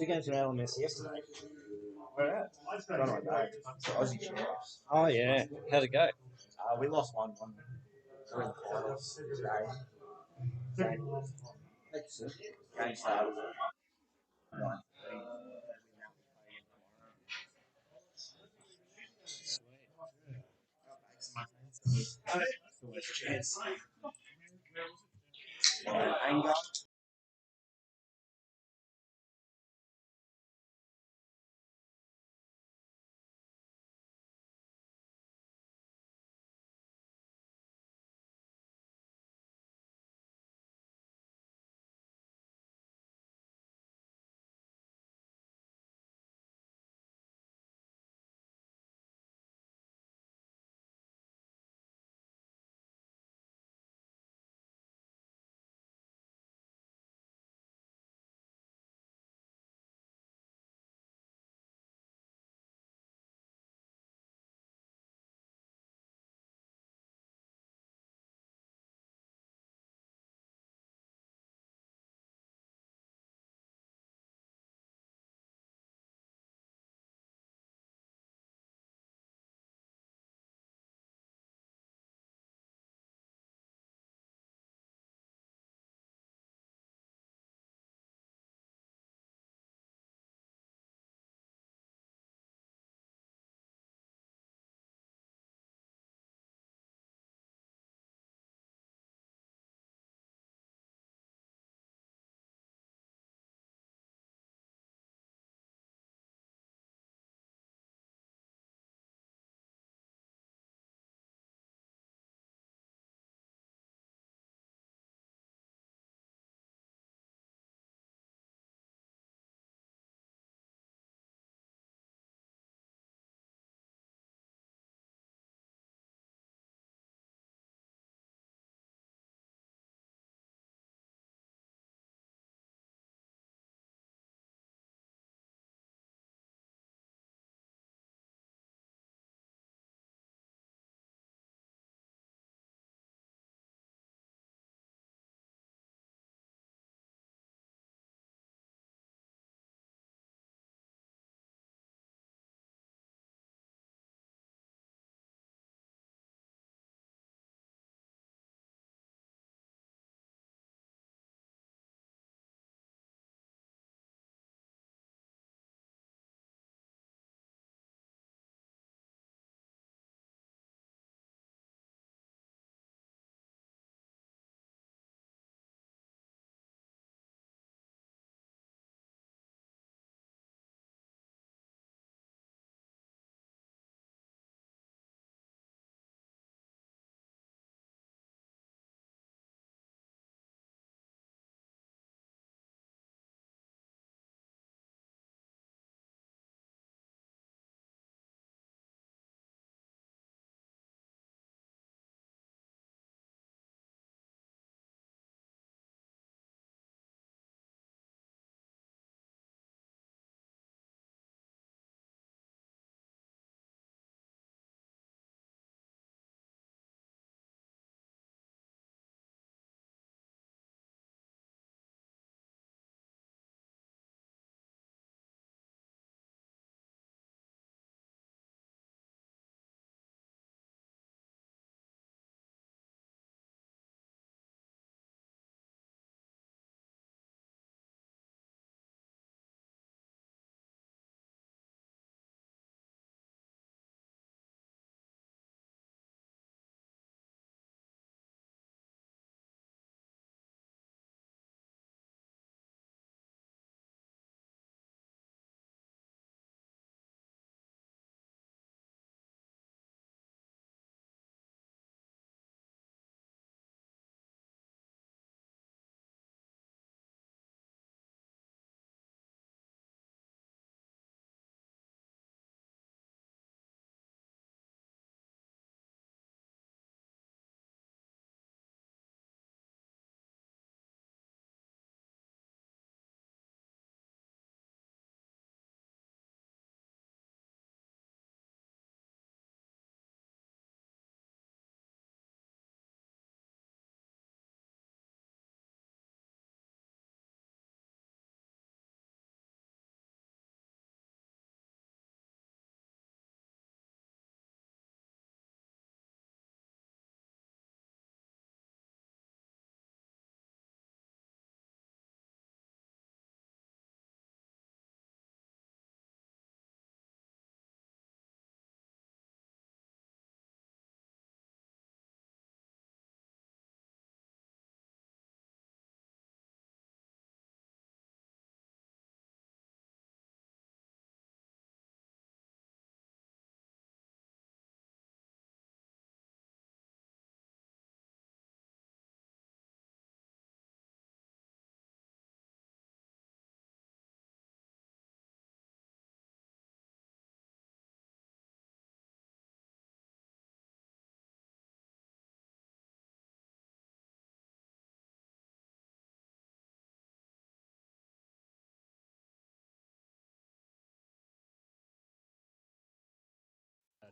two games in LMS yesterday. Where at? Gone on day. Aussie champs. Oh yeah. How'd it go? We lost 1-1. We're in the finals today. So, that's it. Game started at 9:30. Chance. Anger.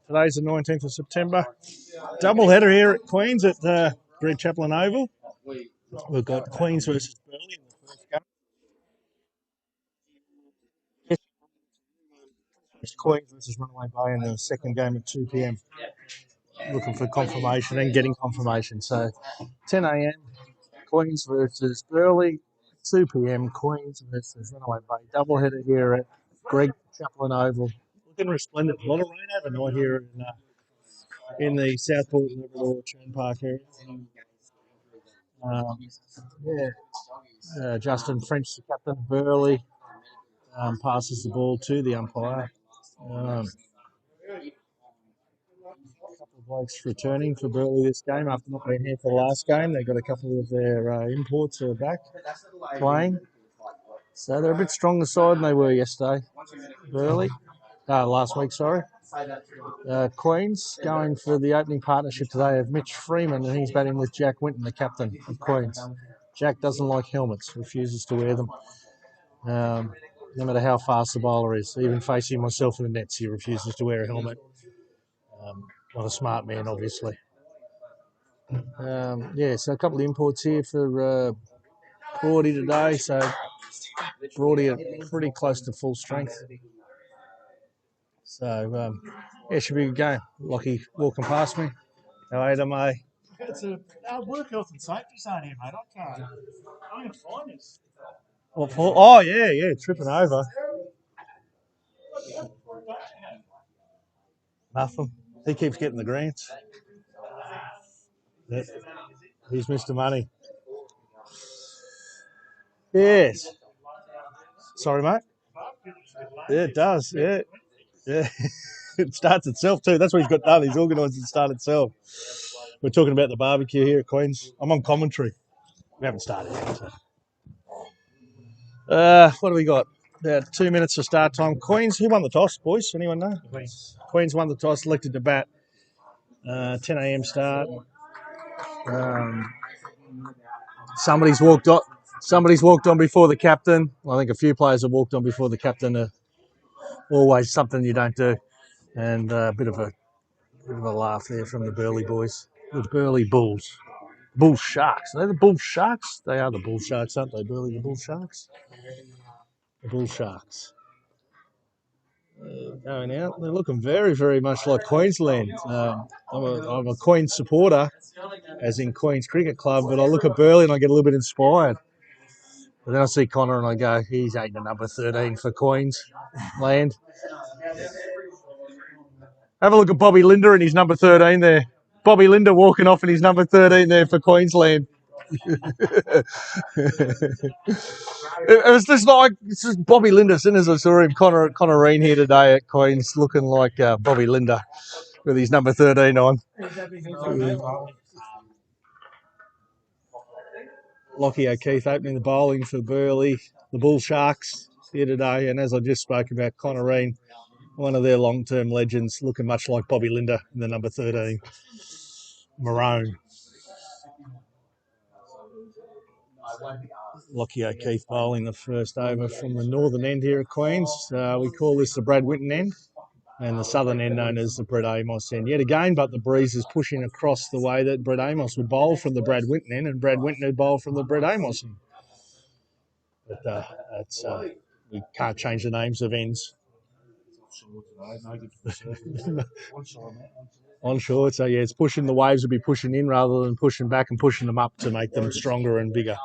Today's the 19th of September. Double header here at Queen's at Greg Chaplin Oval. We've got Queen's versus Burleigh in the first game. It's Queen's versus Runaway Bay in the second game at 2 p.m. Looking for confirmation and getting confirmation. So 10 a.m. Queen's versus Burleigh, 2 p.m. Queen's versus Runaway Bay. Double header here at Greg Chaplin Oval. Looking resplendent. A lot of rain overnight here in the Southport Labrador Churn Park area. Justin French, the captain of Burleigh, passes the ball to the umpire. A couple of blokes returning for Burleigh this game after not being here for the last game. They've got a couple of their imports who are back playing. So they're a bit stronger side than they were yesterday. Burleigh. Last week, sorry. Queen's going for the opening partnership today of Mitch Freeman, and he's batting with Jack Winton, the captain of Queen's. Jack doesn't like helmets, refuses to wear them. No matter how fast the bowler is, even facing myself in the nets, he refuses to wear a helmet. Not a smart man, obviously. So a couple of imports here for Broady today. So Broady are pretty close to full strength. So, should be a good game. Lockie walking past me. How are you, mate? It's a work health and safety zone here, mate. I can't find this. Oh, yeah, tripping over. Nothing. He keeps getting the grants. Yep. He's Mr. Money. Yes. Sorry, mate. Yeah, it does. Yeah. It starts itself too. That's what he's got done. He's organised it to start itself. We're talking about the barbecue here at Queen's. I'm on commentary. We haven't started yet. So. What do we got? About 2 minutes to start time. Queen's, who won the toss, boys? Anyone know? Queen's won the toss, elected to bat. 10 a.m. start. Somebody's walked on before the captain. I think a few players have walked on before the captain. Always something you don't do. And a bit of a laugh there from the Burleigh boys. The Burleigh Bulls. Bull Sharks. Are they the Bull Sharks? They are the Bull Sharks, aren't they, Burleigh? The Bull Sharks? The Bull Sharks. Going out. They're looking very, very much like Queensland. I'm a Queen's supporter, as in Queen's Cricket Club, but I look at Burleigh and I get a little bit inspired. But then I see Connor and I go, he's ain't the number 13 for Queensland. Have a look at Bobby Linder and his number 13 there. Bobby Linder walking off in his number 13 there for Queensland. It was just like it's just Bobby Linder. As soon as I saw him, Connor Reen here today at Queen's, looking like Bobby Linder with his number 13 on. Lockie O'Keefe opening the bowling for Burleigh, the Bull Sharks here today, and as I just spoke about, Connor Reen, one of their long-term legends, looking much like Bobby Linder in the number 13 maroon. Lockie O'Keefe bowling the first over from the northern end here at Queen's. We call this the Brad Winton end, and the southern end known as the Brett Amos end. Yet again, but the breeze is pushing across the way that Brett Amos would bowl from the Brad Winton end, and Brad Winton would bowl from the Brett Amos end. But we can't change the names of ends. Onshore, so yeah, it's pushing. The waves will be pushing in rather than pushing back and pushing them up to make them stronger and bigger.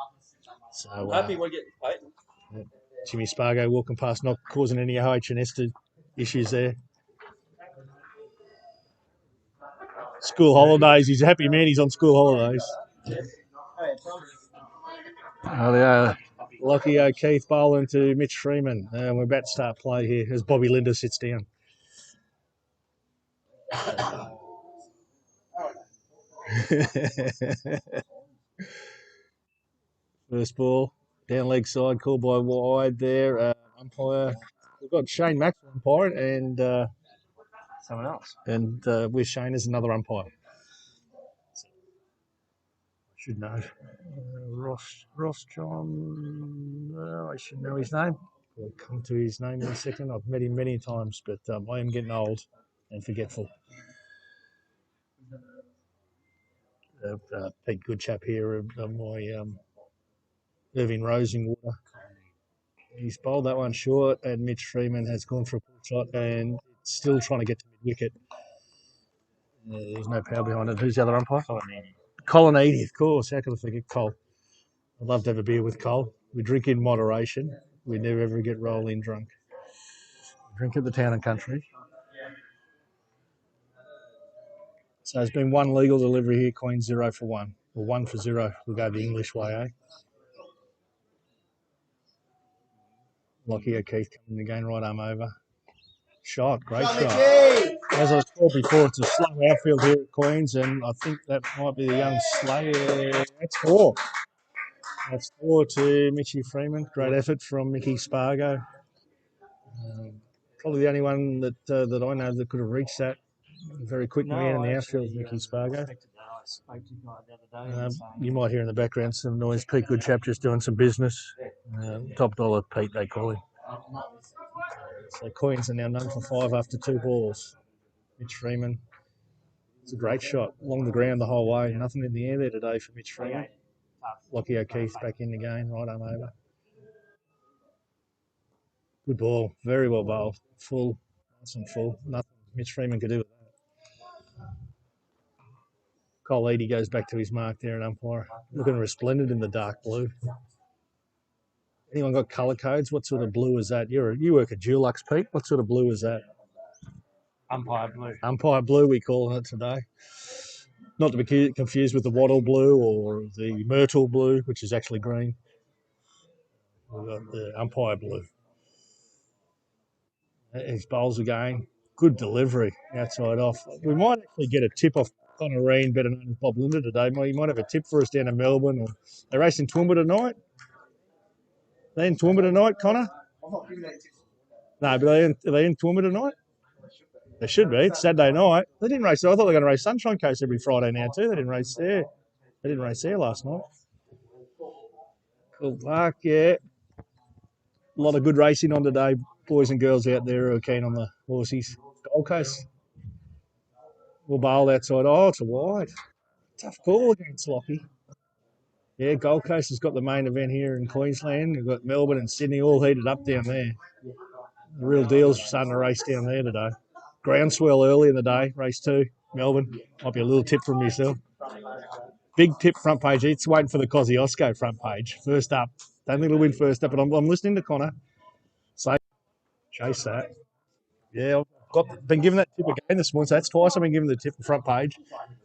So Happy we're getting paid. Jimmy Spargo walking past, not causing any OH&S issues there. School holidays. He's a happy man. He's on school holidays. Lockie O'Keefe bowling to Mitch Freeman. We're about to start play here as Bobby Linder sits down. First ball, down leg side, called by wide there. Umpire, we've got Shane Maxwell umpire and someone else. And with Shane is another umpire. Should know. Ross John, I should know his name. We'll come to his name in a second. I've met him many times, but I am getting old. and forgetful. Pete Goodchap here of my Irving Rosenwater. He's bowled that one short, and Mitch Freeman has gone for a pull shot and still trying to get to mid-wicket. There's no power behind it. Who's the other umpire? Colin Eady, of course. How could I forget Cole? I'd love to have a beer with Cole. We drink in moderation. We never ever get rolling drunk. Drink at the Town and Country. So there's been one legal delivery here, Queen 0 for 1. Or 1 for 0. We'll go the English way, eh? Lockie O'Keefe coming again, right arm over. Shot, great shot. As I was told before, it's a slow outfield here at Queens, and I think that might be the young Slayer. That's 4. That's 4 to Mitchy Freeman. Great effort from Mickey Spargo. Probably the only one that I know that could have reached that very quick man in the outfield, Mickey Spargo. You might hear in the background some noise. Pete Goodchap just doing some business. Top dollar Pete, they call him. So Queens are now 0 for 5 after 2 balls. Mitch Freeman. It's a great shot along the ground the whole way. Nothing in the air there today for Mitch Freeman. Lockie O'Keefe back in the game, right arm over. Good ball, very well bowled. Full, nice and full. Nothing Mitch Freeman could do with that. Cole Eady goes back to his mark there, an umpire. Looking resplendent in the dark blue. Anyone got colour codes? What sort of blue is that? You work at Dulux, Pete. What sort of blue is that? Umpire blue. Umpire blue, we call it today. Not to be confused with the wattle blue or the myrtle blue, which is actually green. We've got the umpire blue. His bowls again. Good delivery outside off. We might actually get a tip off Connor Reen, better known as Bob Linder today. You might have a tip for us down in Melbourne. Or they're racing Toowoomba tonight. They in Toowoomba tonight, Connor? No, but are they in Toowoomba tonight? They should be. It's Saturday night. They didn't race. I thought they were going to race Sunshine Coast every Friday now too. They didn't race there. They didn't race there last night. Good luck, yeah. A lot of good racing on today. Boys and girls out there who are keen on the horsies. Gold Coast. We'll bowl outside. Oh, it's a wide. Tough call against Lockie. Yeah, Gold Coast has got the main event here in Queensland. We've got Melbourne and Sydney all heated up down there. The real deal's starting to race down there today. Groundswell early in the day, race 2, Melbourne. Might be a little tip from yourself. Big tip front page. It's waiting for the Kosciuszko front page. First up. Don't think it'll win first up, but I'm listening to Connor. So chase that. Yeah, I've been given that tip again this morning, so that's twice I've been given the tip the front page.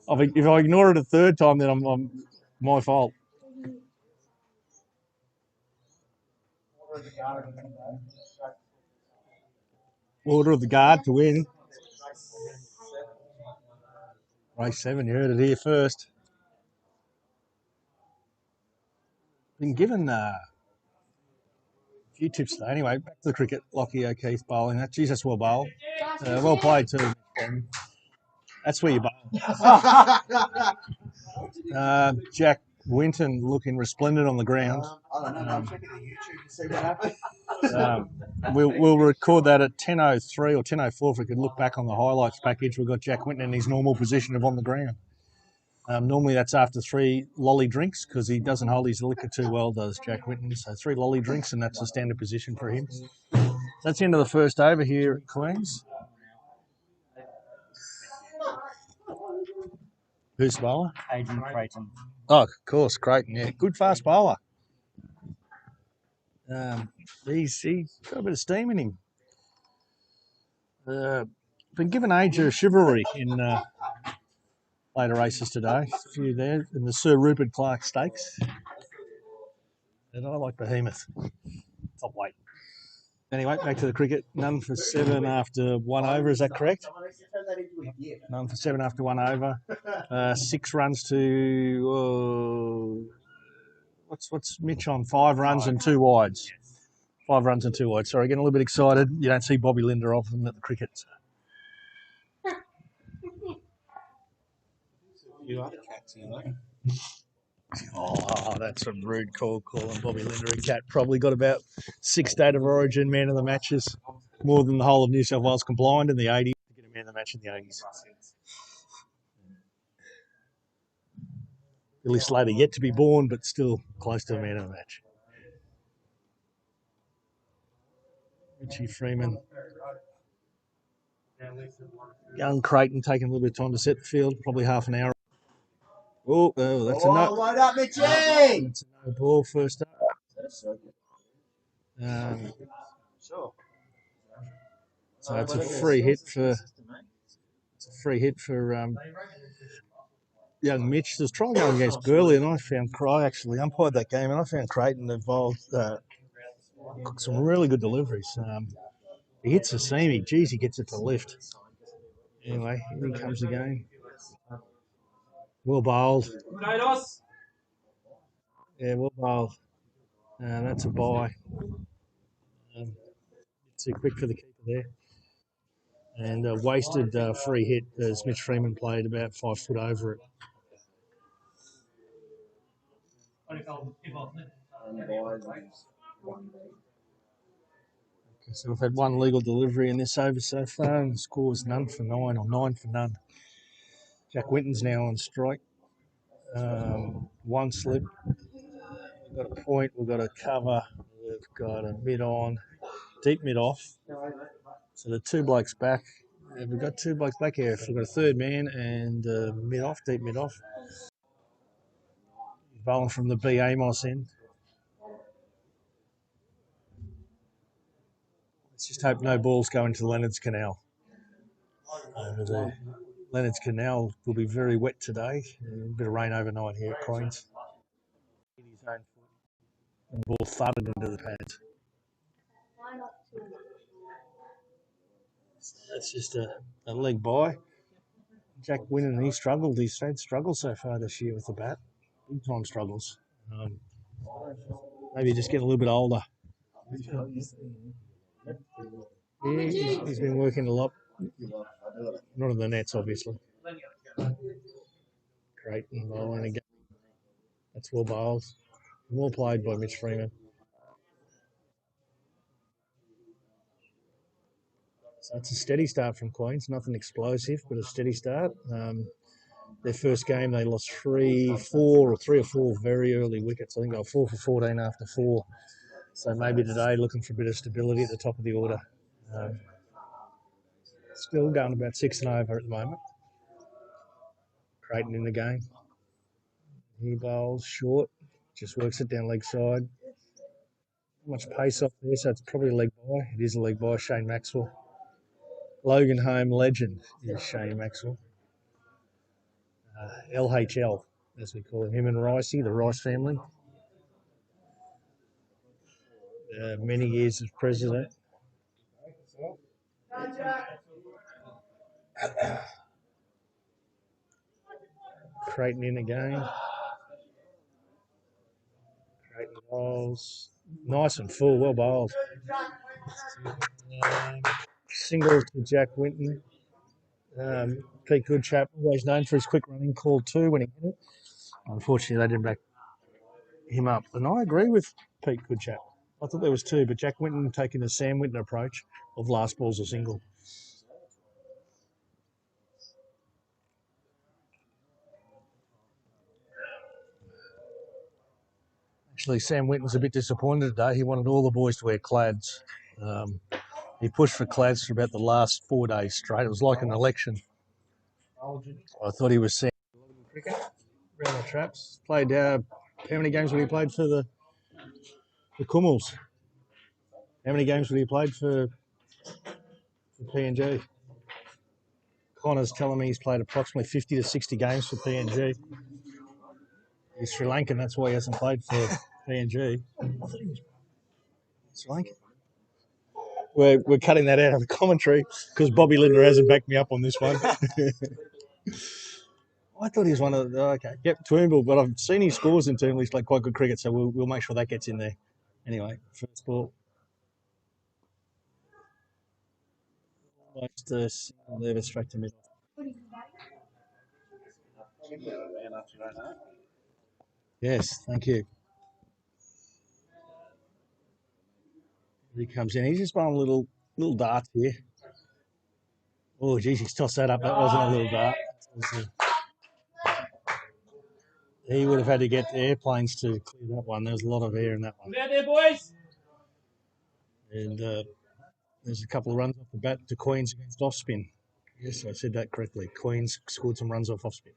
If I ignore it a third time, then I'm my fault. Order of the guard to win. Race 7, you heard it here first. Been given a few tips today. Anyway, back to the cricket. Lockie O'Keefe bowling. That's well bowled. Well played too. That's where you bowl. Jack Winton looking resplendent on the ground. I don't know. I'm checking the YouTube to see what happened. We'll record that at 10:03 or 10:04 if we could look back on the highlights package. We've got Jack Winton in his normal position of on the ground. Normally that's after 3 lolly drinks because he doesn't hold his liquor too well, does Jack Winton. So 3 lolly drinks and that's the standard position for him. That's the end of the first over here at Queens. Who's the bowler? Adrian Creighton. Oh, of course, Creighton. Yeah, good fast bowler. He's got a bit of steam in him. Been given age of chivalry in later races today. A few there in the Sir Rupert Clarke Stakes. And I like Behemoth. Top weight. Anyway, back to the cricket. 0 for 7 after 1 over. Is that correct? 0 for 7 after 1 over. 6 runs to what's Mitch on? 5 runs and 2 wides. 5 runs and 2 wides. Sorry, getting a little bit excited. You don't see Bobby Linder often at the cricket. You are the cats, you know. Oh, that's a rude call calling Bobby Linder a cat. Probably got about 6 State of Origin man of the matches, more than the whole of New South Wales combined in the 80s to get him man of the match in the 80s. Billy Slater yet to be born, but still close to a man of the match. Richie Freeman. Young Creighton taking a little bit of time to set the field, probably half an hour. Oh, that's a no. Load up, Mitchie! That's a no ball first up. So it's a free hit for young Mitch. There's trying going against Burleigh, and I actually umpired that game, and I found Creighton involved some really good deliveries. He hits the seam. Geez, he gets it to lift. Anyway, here comes the game. Well bowled. Yeah, well bowled. That's a bye. Too quick for the keeper there. And a wasted free hit as Mitch Freeman played about 5 foot over it. Okay, so we've had one legal delivery in this over so far, and the score's 9 for 9 or 9 for none. Jack Winton's now on strike. One slip. We've got a point. We've got a cover. We've got a mid on, deep mid off. So the two blokes back. We've got two blokes back here. We've got a third man and mid off, deep mid off. Bowling from the B Amos end. Let's just hope no balls go into Leonard's Canal. Leonard's Canal will be very wet today. A bit of rain overnight here at Queens. And ball thudded into the pads. That's just a leg by. Jack Winton, he struggled. He's had struggles so far this year with the bat. Big time struggles. Maybe just getting a little bit older. Yeah, he's been working a lot. Not in the nets, obviously. Great bowling again. That's well bowled. Well played by Mitch Freeman. So it's a steady start from Queens. Nothing explosive, but a steady start. Their first game, they lost 3 or 4 very early wickets. I think they were 4 for 14 after 4. So maybe today looking for a bit of stability at the top of the order. Still going about 6 and over at the moment. Creighton in the game. He bowls short, just works it down leg side. Not much pace off there, so it's probably a leg by. It is a leg by Shane Maxwell. Logan Home legend is Shane Maxwell. LHL, as we call him and Ricey, the Rice family. Many years as president. Creighton in again. Creighton bowls. Nice and full, well bowled. Single to Jack Winton. Pete Goodchap, always known for his quick running, called 2 when he hit it. Unfortunately, they didn't back him up. And I agree with Pete Goodchap. I thought there was 2, but Jack Winton taking the Sam Winton approach of last ball's a single. Actually, Sam Winton's a bit disappointed today. He wanted all the boys to wear plaids. He pushed for plaids for about the last 4 days straight. It was like an election. I thought he was saying cricket around the traps. Played how many games would he played for the Kummels? How many games would he played for PNG? Connor's telling me he's played approximately 50 to 60 games for PNG. He's Sri Lankan, that's why he hasn't played for PNG. Sri Lankan. We're cutting that out of the commentary because Bobby Linder hasn't backed me up on this one. I thought he was one of the Toombul, but I've seen his scores in Toombul. He's played quite good cricket, so we'll make sure that gets in there. Anyway, first ball. Almost single straight to middle. Yes, thank you. He comes in. He's just bowling little darts here. Oh, geez, he's tossed that up. That wasn't a little dart. He would have had to get the airplanes to clear that one. There was a lot of air in that one. Get out there, boys! And there's a couple of runs off the bat to Queens against off spin. Yes, I said that correctly. Queens scored some runs off spin.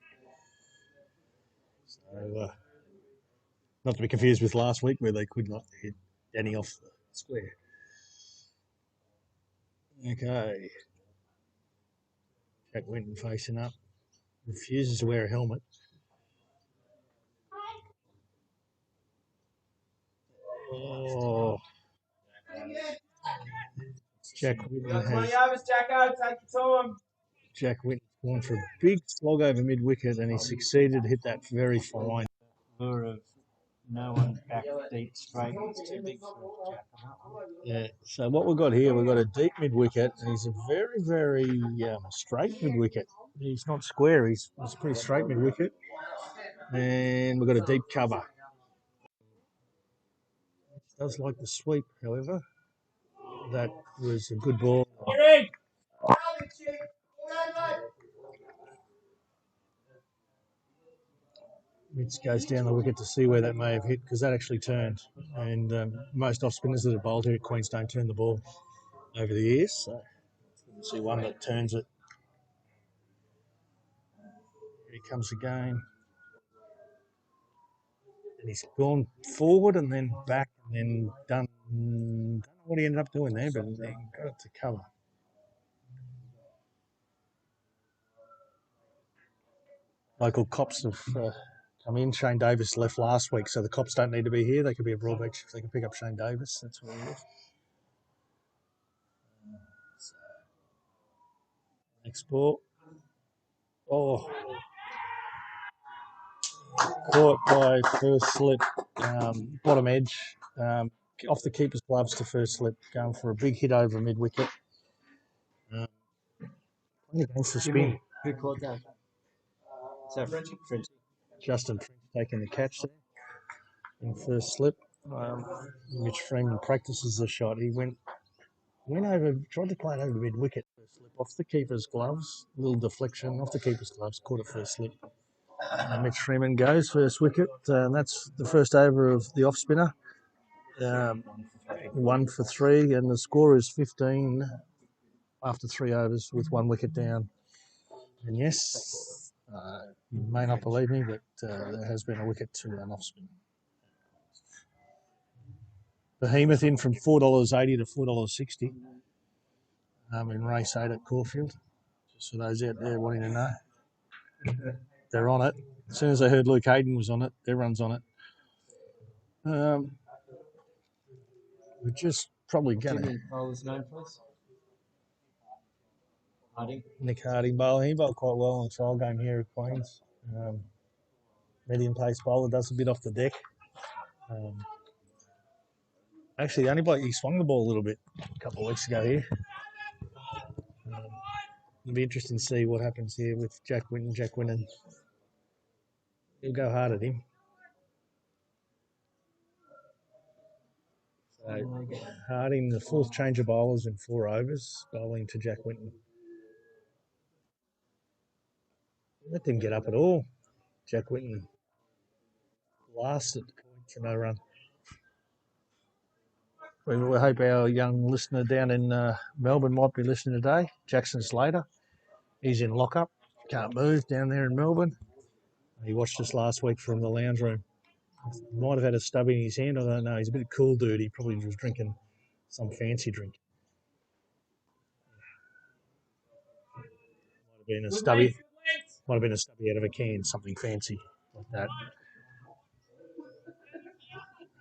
So, not to be confused with last week where they could not hit any off the square. Okay. Jack Winton facing up. Refuses to wear a helmet. Oh. Jack Winton has... Jack Winton's gone for a big slog over mid-wicket and he succeeded to hit that very fine. Of no one back deep straight. It's too big for Jack on that one. Yeah, so what we've got here, we've got a deep mid-wicket. He's a very, very straight mid-wicket. He's not square, he's pretty straight mid-wicket. And we've got a deep cover. Does like the sweep, however. That was a good ball. Mitch goes down the wicket to see where that may have hit because that actually turned. And most off spinners that have bowled here at Queens don't turn the ball over the years. So we'll see one that turns it. Here he comes again. And he's gone forward and then back and then done. Don't know what he ended up doing there, but he got it to cover. Local cops have come in. Shane Davis left last week, so the cops don't need to be here. They could be at Broadbeach if they can pick up Shane Davis. That's what it is. Next ball. Oh. Caught by first slip, bottom edge, off the keeper's gloves to first slip, going for a big hit over mid-wicket. Against the spin. Who caught that? So French. Justin French taking the catch there in first slip. Mitch Freeman practices the shot. He went over, tried to play it over mid-wicket. First slip off the keeper's gloves, little deflection off the keeper's gloves, caught it first slip. Mitch Freeman goes first wicket, and that's the first over of the off spinner. 1 for 3, and the score is 15 after 3 overs with 1 wicket down. And yes, you may not believe me, but there has been a wicket to an off spin. Behemoth in from $4.80 to $4.60 in race 8 at Caulfield. Just for those out there wanting to know. They're on it. As soon as they heard Luke Hayden was on it, everyone's on it. We're just probably going to... Bowler's name, please. Harding. Nick Harding bowler. He bowled quite well in the trial game here at Queens. Medium pace bowler, does a bit off the deck. Actually, the only bloke, he swung the ball a little bit a couple of weeks ago here. It'll be interesting to see what happens here with Jack Winton. Jack Winton, he'll go hard at him. So Harding, the fourth change of bowlers in 4 overs, bowling to Jack Winton. Let them get up at all. Jack Winton blasted for no run. We hope our young listener down in Melbourne might be listening today. Jackson Slater. He's in lockup. Can't move down there in Melbourne. He watched us last week from the lounge room. Might have had a stub in his hand. I don't know. He's a bit of a cool dude. He probably was drinking some fancy drink. Might have been a stubby. Might have been a stubby out of a can, something fancy like that.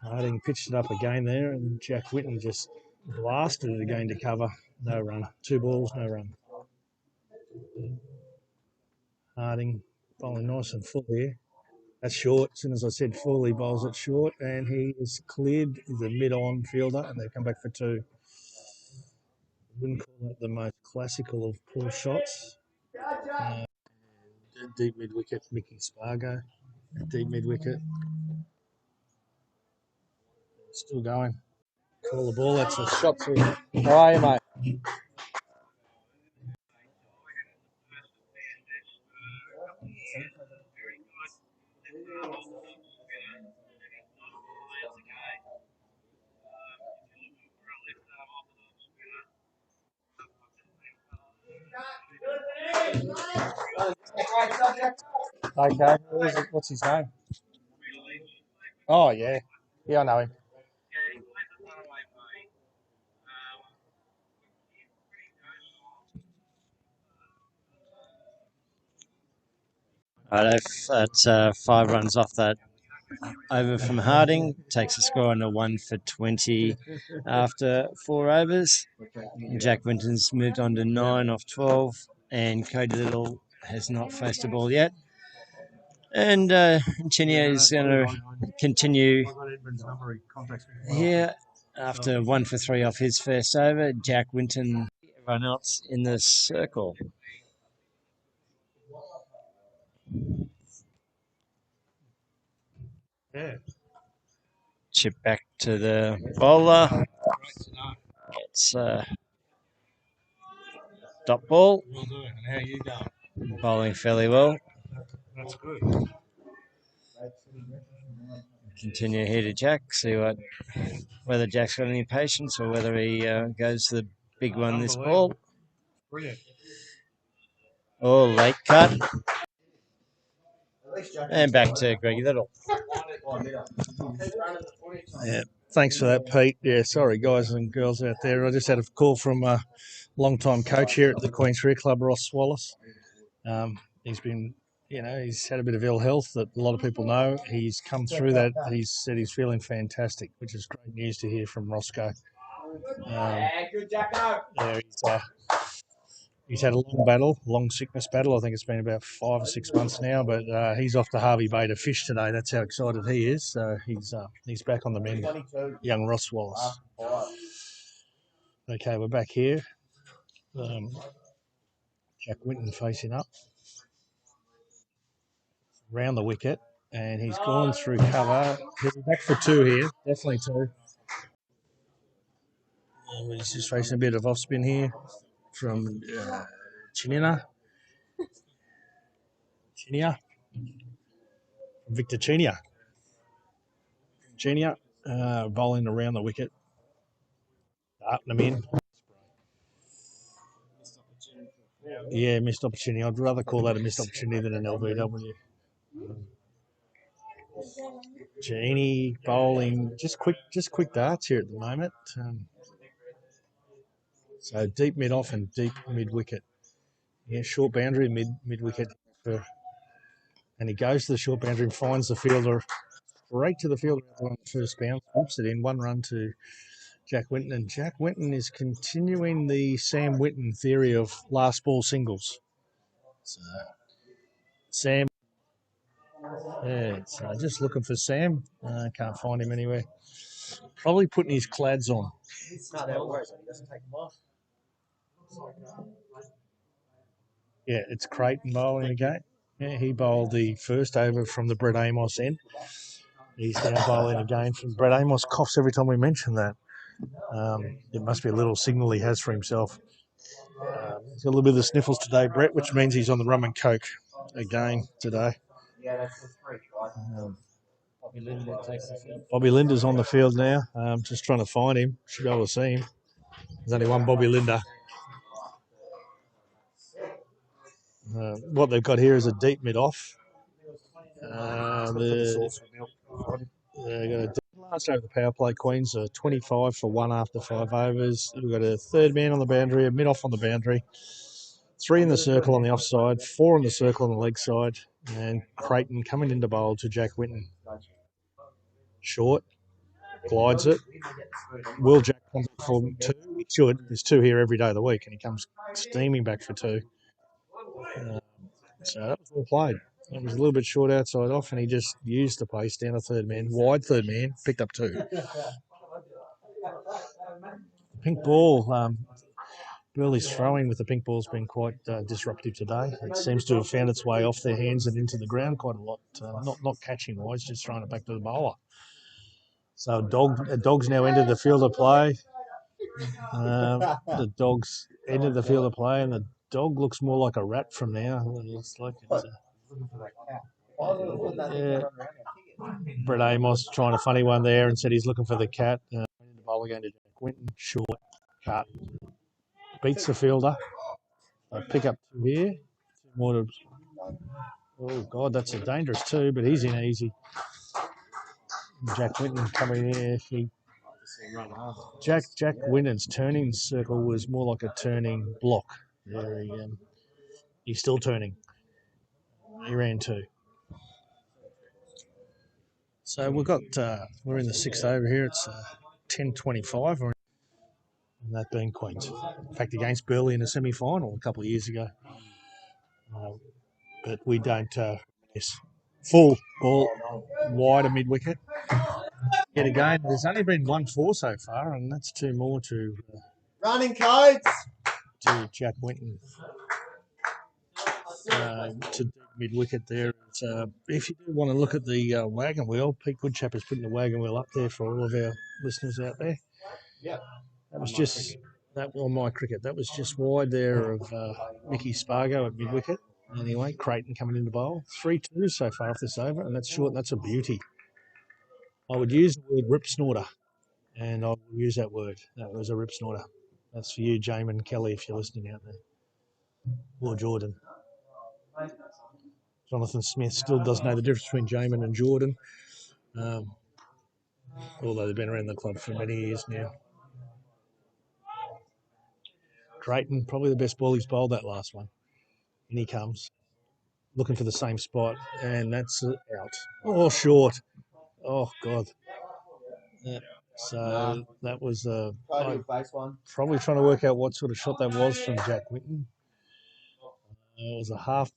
Harding pitched it up again there, and Jack Winton just blasted it again to cover. No run. 2 balls, no run. Harding bowling nice and full here. That's short. As soon as I said full, he bowls it short, and he is cleared the mid-on fielder, and they've come back for 2. Wouldn't call that the most classical of pull shots. Deep mid-wicket, Mickey Spargo. Deep mid-wicket. Still going. Call the ball. That's a shot through. How are you, mate? Okay, what's his name? Oh, yeah. Yeah, I know him. Right, that's 5 runs off that over from Harding. Takes the score on a 1 for 20 after 4 overs. Jack Winton's moved on to 9 off 12, and Cody Little has not faced a ball yet. And Chinia is going to continue here after 1 for 3 off his first over. Jack Winton, everyone else in the circle. Yeah. Chip back to the bowler. It's dot ball. Will do. And how you going? Bowling fairly well. That's good. Continue here to Jack. See whether Jack's got any patience or whether he goes to the big one this ball. Brilliant. Oh, late cut. And back to Greg Little. Yeah. Thanks for that, Pete. Yeah, sorry, guys and girls out there. I just had a call from a long-time coach here at the Queen's Career Club, Ross Wallace. He's been, he's had a bit of ill health that a lot of people know. He's come through that. He's said he's feeling fantastic, which is great news to hear from Roscoe. He's had a long sickness battle. I think it's been about 5 or 6 months now, but he's off to Harvey Bay to fish today. That's how excited he is. So he's back on the mend, young Ross Wallace. Okay, we're back here. Jack Winton facing up. Round the wicket, and he's gone through cover. He's back for 2 here, definitely 2. He's just facing a bit of off spin here from Chinia, Victor Chinia, bowling around the wicket, up and in. Yeah, missed opportunity. I'd rather call that a missed opportunity than an LBW. Genie bowling, just quick darts here at the moment. So deep mid off and deep mid wicket. Yeah, short boundary mid wicket. And he goes to the short boundary and finds the fielder right to the fielder on the first bounce, whips it in. 1 run to Jack Winton. And Jack Winton is continuing the Sam Winton theory of last ball singles. So Sam, so just looking for Sam. Can't find him anywhere. Probably putting his clads on. Yeah, it's Creighton bowling again. Yeah, he bowled the first over from the Brett Amos end. He's now bowling again from Brett Amos. Coughs every time we mention that. It must be a little signal he has for himself. He's got a little bit of the sniffles today, Brett, which means he's on the rum and coke again today. Bobby Linda's on the field now. Just trying to find him. Should be able to see him. There's only one Bobby Linda. What they've got here is a deep mid off. They've got a last over the power play Queens, 25 for 1 after 5 overs. We've got a third man on the boundary, a mid off on the boundary, 3 in the circle on the offside, 4 in the circle on the leg side, and Creighton coming into bowl to Jack Winton. Short, glides it. Will Jack come for 2? He should. There's 2 here every day of the week, and he comes steaming back for 2. So that was well played. It was a little bit short outside off, and he just used the pace down a third man, wide third man, picked up 2. Pink ball. Burleigh's throwing with the pink ball's been quite disruptive today. It seems to have found its way off their hands and into the ground quite a lot. Not catching wise, just throwing it back to the bowler. So a dog's now entered the field of play. The dog's entered the field of play, and the dog looks more like a rat from now. It looks like it's Brett Amos trying a funny one there and said he's looking for the cat. The bowler going to Jack Winton, short, cut. Beats the fielder. Pick up 2 here. 2 more to Oh, God, that's a dangerous two, but he's in easy. Jack Winton coming in. Jack Winton's turning circle was more like a turning block. There he's still turning. He ran two. So we're in the sixth over here. It's 10:25, and that being Queens. In fact, against Burleigh in the semi-final a couple of years ago. But we don't. Yes, full ball wide of mid-wicket. Yet again, there's only been 1-4 so far, and that's two more to Running codes. to Jack Winton. To mid-wicket there. If you do want to look at the wagon wheel, Pete Goodchap is putting the wagon wheel up there for all of our listeners out there. Yeah. That was just on my cricket. That was just wide there of Mickey Spargo at mid-wicket. Anyway, Creighton coming in the bowl. 3-2 so far off this over, and that's short. That's a beauty. I would use the word rip snorter, and I will use that word. That was a rip snorter. That's for you, Jamin Kelly, if you're listening out there. Or Jordan. Jonathan Smith still doesn't know the difference between Jamin and Jordan, although they've been around the club for many years now. Creighton, probably the best ball he's bowled that last one. And he comes, looking for the same spot, and that's out. Oh, short. Oh, God. Yeah. So that was probably trying to work out what sort of shot that was from Jack Winton. It was a half,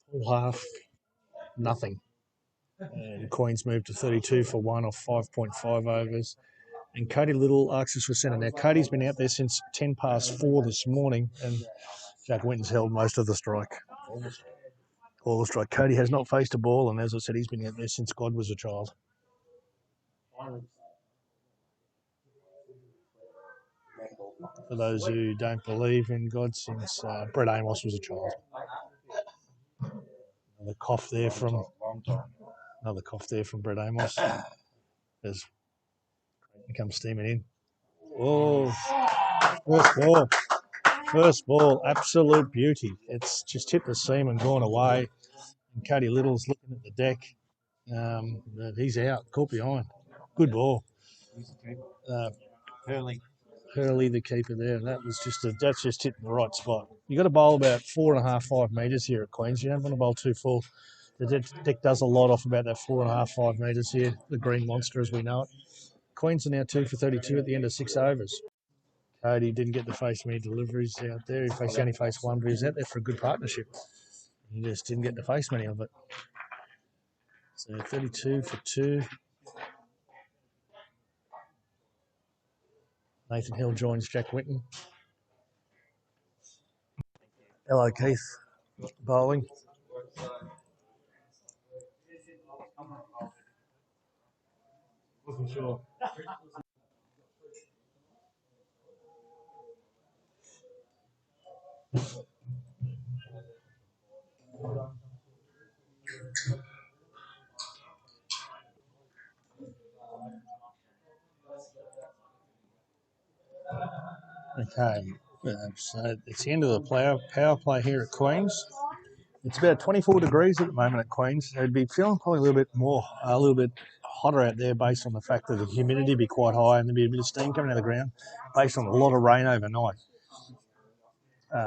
nothing. And Queens moved to 32 for 1 off 5.5 overs. And Cody Little asks us for centre. Now, Cody's been out there since 10 past 4 this morning, and Jack Winton's held most of the strike. All the strike. Cody has not faced a ball, and as I said, he's been out there since God was a child. For those who don't believe in God, since Brett Amos was a child. Another cough there from Brett Amos. As Creighton comes steaming in. Oh, first ball, absolute beauty. It's just hit the seam and gone away. And Cody Little's looking at the deck. But he's out, caught behind. Good ball. Hurley, the keeper there. That's just hit the right spot. You got to bowl about 4.5, 5 metres here at Queens. You don't want to bowl too full. The deck does a lot off about that 4.5, 5 metres here. The green monster, as we know it. Queens are now 2 for 32 at the end of 6 overs. Cody didn't get to face many deliveries out there. He only faced one, but he was out there for a good partnership. He just didn't get to face many of it. So 32 for 2. Nathan Hill joins Jack Winton. Hello, Keith. Bowling. Wasn't sure. Okay, so it's the end of the power play here at Queens. It's about 24 degrees at the moment at Queens. It'd be feeling probably a little bit hotter out there based on the fact that the humidity would be quite high and there'd be a bit of steam coming out of the ground based on a lot of rain overnight.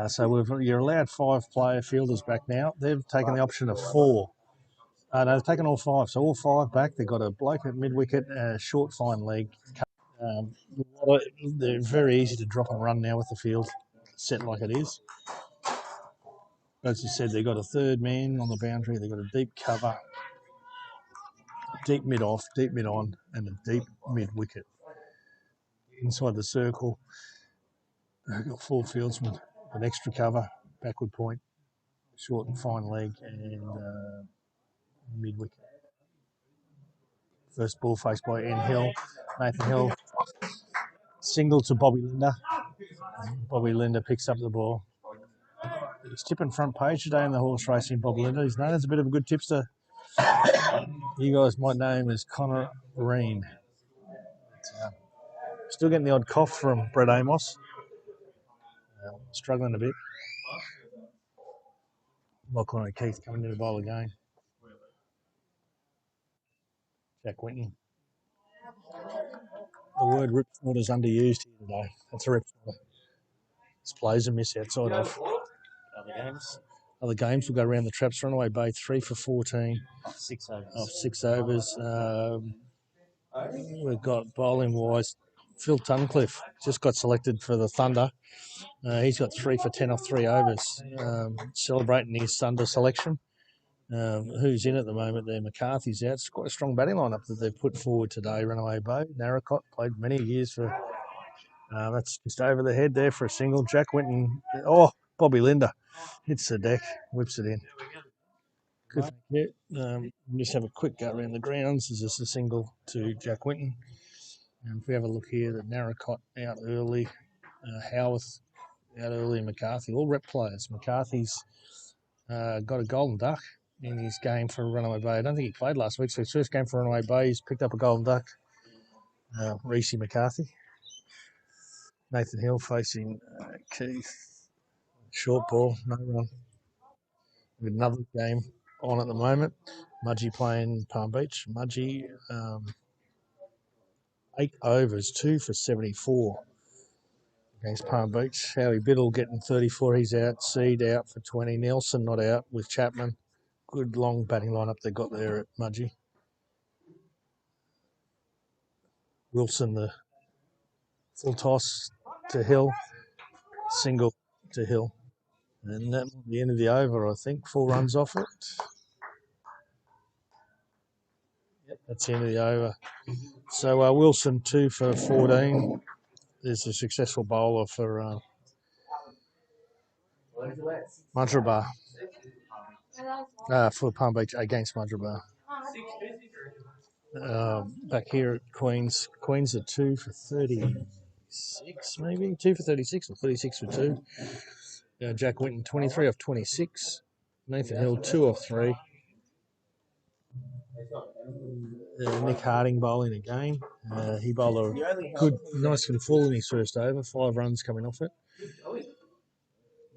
So you're allowed 5-player fielders back now. They've taken the option of 4. No, they've taken all 5. So all 5 back. They've got a bloke at mid-wicket, a short fine leg. They're very easy to drop and run now with the field set like it is. As you said, they've got a third man on the boundary. They've got a deep cover, deep mid off, deep mid on, and a deep mid wicket. Inside the circle, they've got 4 fieldsmen, an extra cover, backward point, short and fine leg, and mid wicket. First ball faced by Nathan Hill. Single to Bobby Linder. Bobby Linder picks up the ball. He's tipping front page today in the horse racing, Bobby Linder. He's known as a bit of a good tipster. You guys might know him as Connor Reen. Still getting the odd cough from Brett Amos. Struggling a bit. Lachlan O'Keefe coming to the bowl again. Jack Winton. The word rip snorter is underused here today. That's a rip snorter. This plays a miss outside off. Other games will go around the traps. Runaway Bay 3 for 14 Off 6 overs. off 6 overs. We've got bowling wise. Phil Tunnicliffe just got selected for the Thunder. He's got 3 for 10 off 3 overs. Celebrating his Thunder selection. Who's in at the moment there? McCarthy's out. It's quite a strong batting lineup that they've put forward today. Runaway Bay. Narracott played many years for. That's just over the head there for a single. Jack Winton. Oh, Bobby Linder hits the deck, whips it in. Good. Yeah. Just have a quick go around the grounds. This is a single to Jack Winton. And if we have a look here, the Narracott out early, Howarth out early, and McCarthy, all rep players. McCarthy's got a golden duck in his game for Runaway Bay. I don't think he played last week, so his first game for Runaway Bay, he's picked up a golden duck. Reece McCarthy. Nathan Hill facing Keith. Short ball, no run. With another game on at the moment. Mudgee playing Palm Beach. Mudgee, 8 overs, 2 for 74 against Palm Beach. Howie Biddle getting 34. He's out. Seed out for 20. Nelson not out with Chapman. Good long batting lineup they got there at Mudgee. Wilson, the full toss to Hill. Single to Hill. And that might be the end of the over, I think. 4 runs off it. Yep, that's the end of the over. So Wilson, 2 for 14. Is a successful bowler for Madrabar. For Palm Beach against Madrabar. Back here at Queens. Queens are 2 for 36, maybe? 2 for 36 or 36 for 2. Jack Winton, 23 off 26. Nathan Hill, 2 off 3. Nick Harding bowling again. He bowled a good, nice and full in his first over. 5 runs coming off it.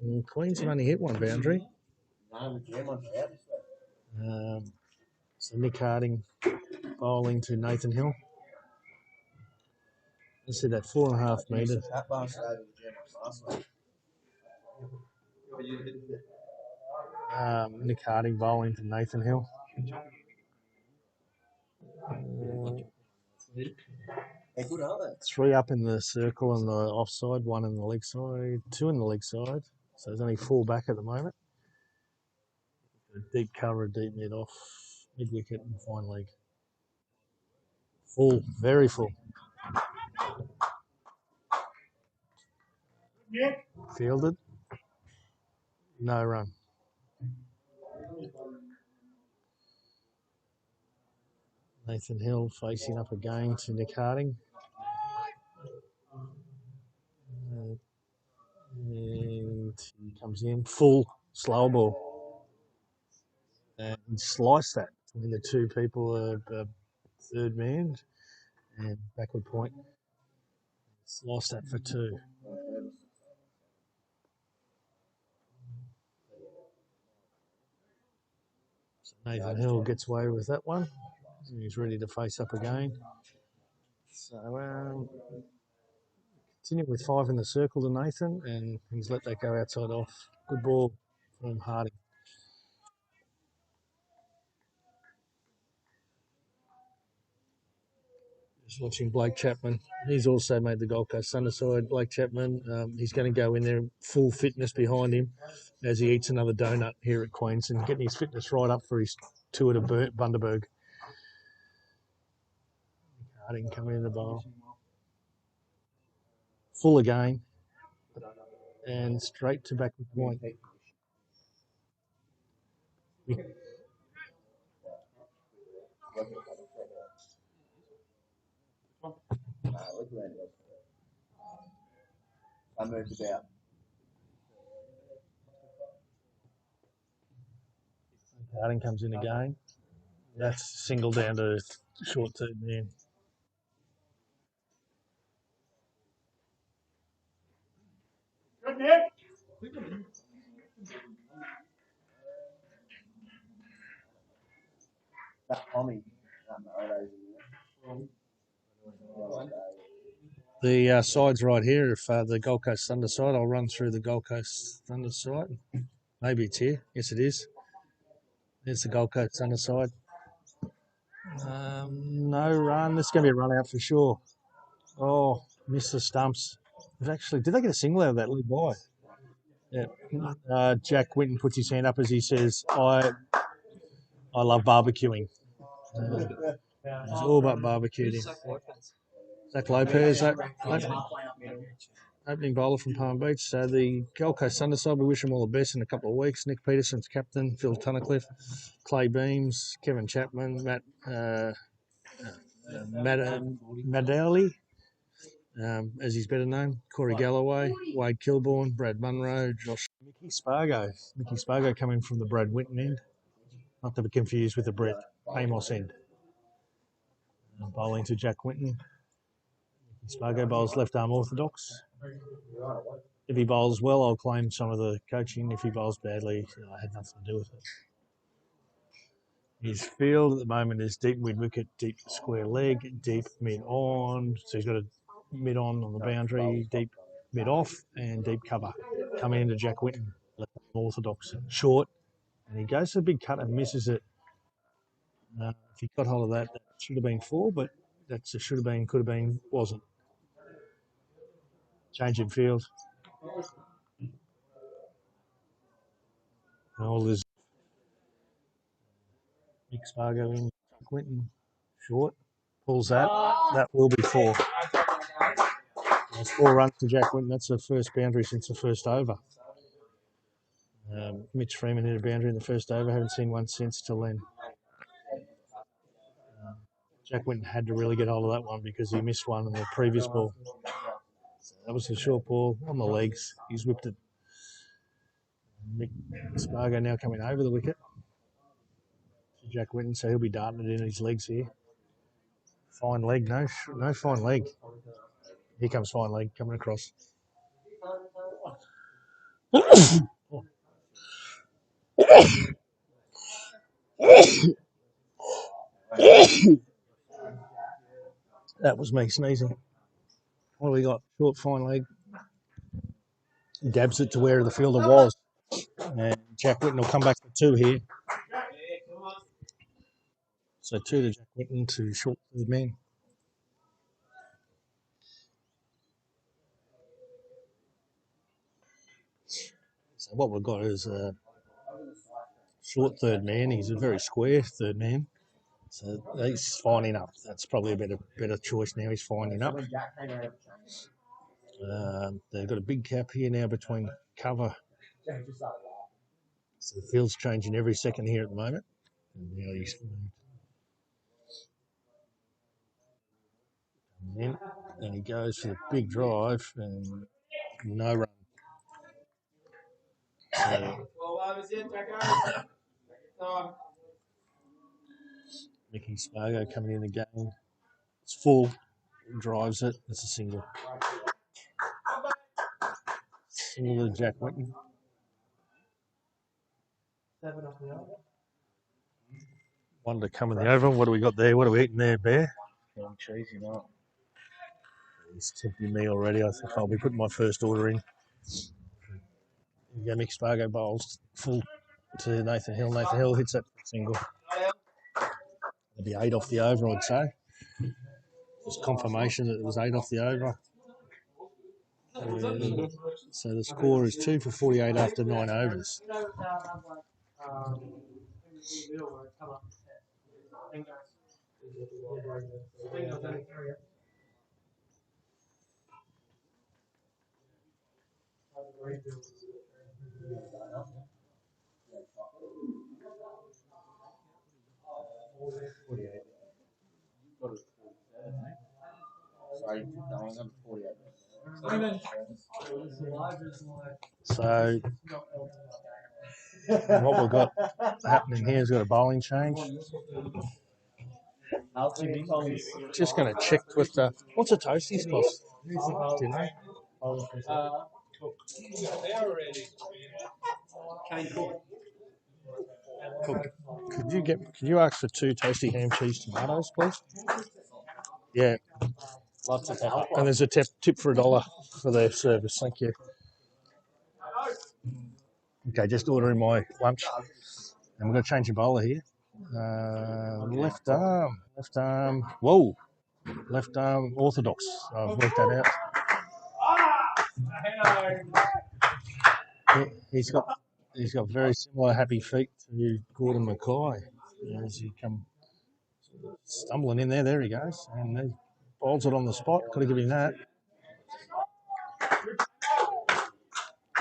And Queens have only hit 1 boundary. So Nick Harding bowling to Nathan Hill. I said that 4.5 metres. Nick Harding bowling to Nathan Hill. 3 up in the circle and the offside, 1 in the leg side, 2 in the leg side. So there's only 4 back at the moment. A deep cover, a deep mid off, mid wicket and fine leg. Full, very full. Fielded. No run. Nathan Hill facing up again to Nick Harding. And he comes in full, slow ball. And he sliced that between the 2 people, third man and backward point. Sliced that for 2. So Nathan Hill gets away with that one. He's ready to face up again. So continue with 5 in the circle to Nathan, and he's let that go outside off. Good ball from Harding. Just watching Blake Chapman. He's also made the Gold Coast Thunder side. Blake Chapman, he's going to go in there full fitness behind him as he eats another donut here at Queens and getting his fitness right up for his tour to Bundaberg. Harding coming in the bowl. Full again. And straight to backward point. I moved about. Harding comes in again. That's single down to short third man. That Tommy. The sides right here, if the Gold Coast Thunder side, I'll run through the Gold Coast Thunder side. Maybe it's here. Yes, it is. There's the Gold Coast Thunder side. No run. This is going to be a run out for sure. Oh, missed the stumps. Did they get a single out of that lead by? Yeah. Jack Winton puts his hand up as he says, I love barbecuing. It's all about barbecuing. Zach Lopez, opening bowler from Palm Beach. So the Gold Coast Thunder side, we wish them all the best in a couple of weeks. Nick Peterson's captain, Phil Tunnicliffe, Clay Beams, Kevin Chapman, Matt Madali, as he's better known, Corey Galloway, Wade Kilbourne, Brad Munro, Josh Mickey Spargo. Mickey Spargo coming from the Brad Winton end, not to be confused with the Brett Amos end. Bowling to Jack Winton. Spargo bowls left arm orthodox. If he bowls well, I'll claim some of the coaching. If he bowls badly, I had nothing to do with it. His field at the moment is deep mid wicket, deep square leg, deep mid on. So he's got a mid on the boundary, deep mid off, and deep cover. Coming into Jack Winton, left arm orthodox, short, and he goes to the big cut and misses it. If he got hold of that, that should have been 4, but that's a should have been, could have been, wasn't. Change in field. All is Nick Spargo in, Quinton short, pulls that. That will be 4. That's 4 runs to Jack Winton. That's the first boundary since the first over. Mitch Freeman hit a boundary in the first over. Haven't seen one since till then. Jack Winton had to really get hold of that one because he missed one in the previous ball. So that was a short ball on the legs. He's whipped it. Nick Spargo now coming over the wicket. Jack Winton, so he'll be darting it in his legs here. Fine leg, no fine leg. Here comes fine leg coming across. That was me sneezing. What do we got? Short fine leg. Dabs it to where the fielder was. And Jack Winton will come back for 2 here. So 2 to Jack Winton to short third man. So what we've got is a short third man. He's a very square third man. So he's finding up. That's probably a better choice now. He's finding up. They've got a big gap here now between cover. So the field's changing every second here at the moment. And now he's and he goes for the big drive and no run. So Mickey Spargo coming in the game. It's full, drives it. It's a single. Single to Jack Winton. One to come in the over. What do we got there? What are we eating there, Bear? Cheese, you know. He's tipping me already. I think I'll be putting my first order in. Yeah, Mick Spargo bowls full to Nathan Hill. Nathan Hill hits that single. It'll be 8 off the over, I'd say. Just confirmation that it was 8 off the over. So the score is 2 for 48 after 9 overs. So what we've got happening here is got a bowling change. Just going to check with the what's a toasties cost? Do you know? Could you ask for 2 toasty ham cheese tomatoes, please? Yeah. Lots of pepper. And there's a tip for $1 for their service. Thank you. Okay, just ordering my lunch. And we're going to change your bowler here. Left arm. Whoa, left arm orthodox. I've worked that out. He's got very similar happy feet to Gordon Mackay. As he come stumbling in there, he goes, and he bowls it on the spot. Got to give him that.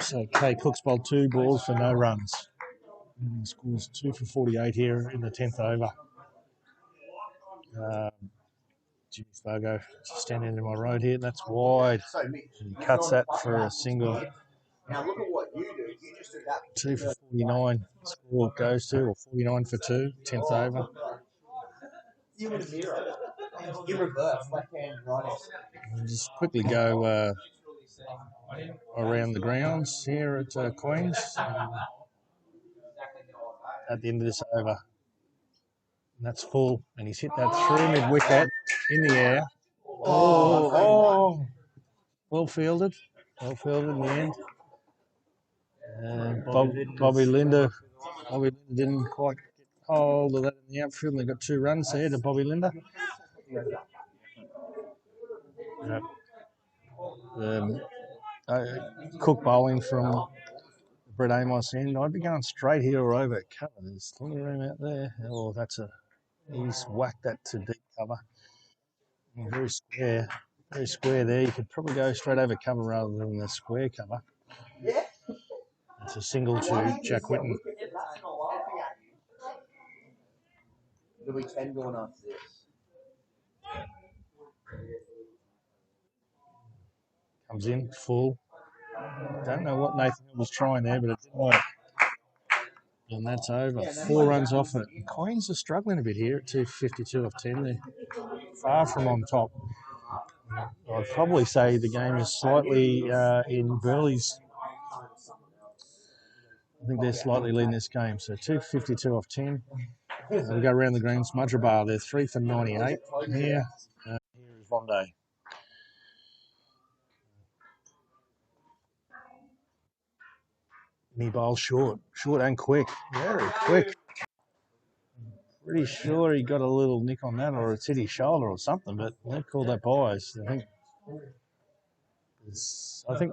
So Kay Cook's bowled 2 balls for no runs. And scores 2 for 48 here in the 10th over. Jimmy Spargo standing in my road here. That's wide. He cuts that for a single. Now look at what you do. You just do that. 2 for 49. Score goes to, or 49 for 2. 10th over. You and a mirror. You reverse, left hand, right hand. We'll just quickly go around the grounds here at Queen's at the end of this over. And that's full, and he's hit that through mid-wicket in the air. Oh, well fielded in the end. And Bobby Linder didn't quite get hold of that in the outfield, and they got 2 runs there to Bobby Linder. Cook bowling from Brett Amos end. I'd be going straight here or over cover. There's plenty of room out there. Oh, he's whacked that to deep cover. Very square there. You could probably go straight over cover rather than the square cover. It's a single to Jack Whitten. There'll be 10 going after this. Comes in full. Don't know what Nathan was trying there, but it didn't work. And that's over. 4 runs off it. Queens are struggling a bit here at 252 off 10. They're far from on top. I'd probably say the game is slightly in Burleigh's. I think they're slightly leading this game. So 252 off 10. We go around the greens. Mudgerbah, they're 3 for 98 here. Here is Bondi. And he bowls short and quick. Very quick. Pretty sure he got a little nick on that, or it's hit his shoulder or something, but they called that buys. I think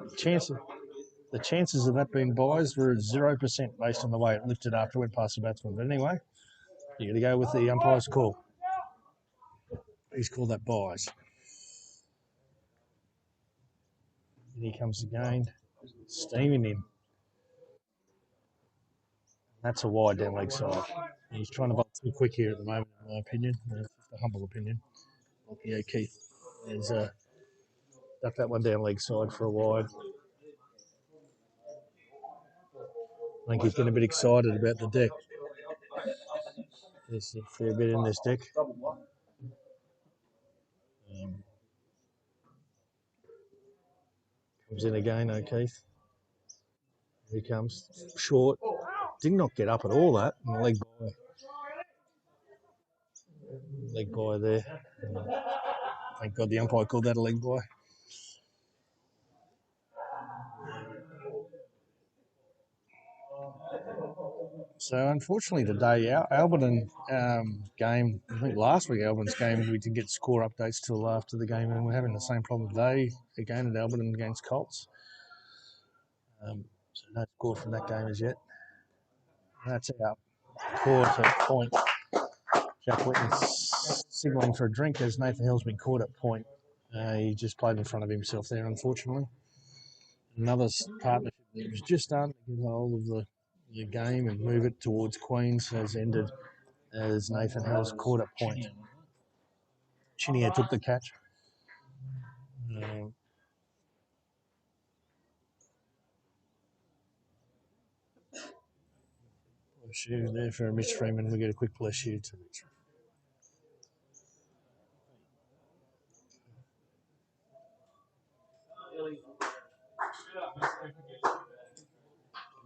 the chances of that being buys were 0% based on the way it lifted after it went past the batsman. But anyway, you got to go with the umpire's call. He's called that buys. And he comes again, steaming in. That's a wide down leg side. He's trying to bowl too quick here at the moment, in my opinion. That's a humble opinion. Yeah, Keith has ducked that one down leg side for a wide. I think he's getting a bit excited about the deck. There's a fair bit in this deck. Comes in again, Keith. Here he comes. Short. Did not get up at all, that. And leg by. Leg by there. Thank God the umpire called that a leg by. So unfortunately today, our Alberton game, I think last week Alberton's game, we didn't get score updates till after the game, and we're having the same problem today again at Alberton against Colts. So no score from that game as yet. That's our quarter point. Jack Whitten's signalling for a drink as Nathan Hill's been caught at point. He just played in front of himself there, unfortunately. Another partnership that was just starting to get hold of the game and move it towards Queens has ended as Nathan Hill's caught at point. Chinier took the catch. Bless you there for Mitch Freeman. We get a quick bless you to Mitch.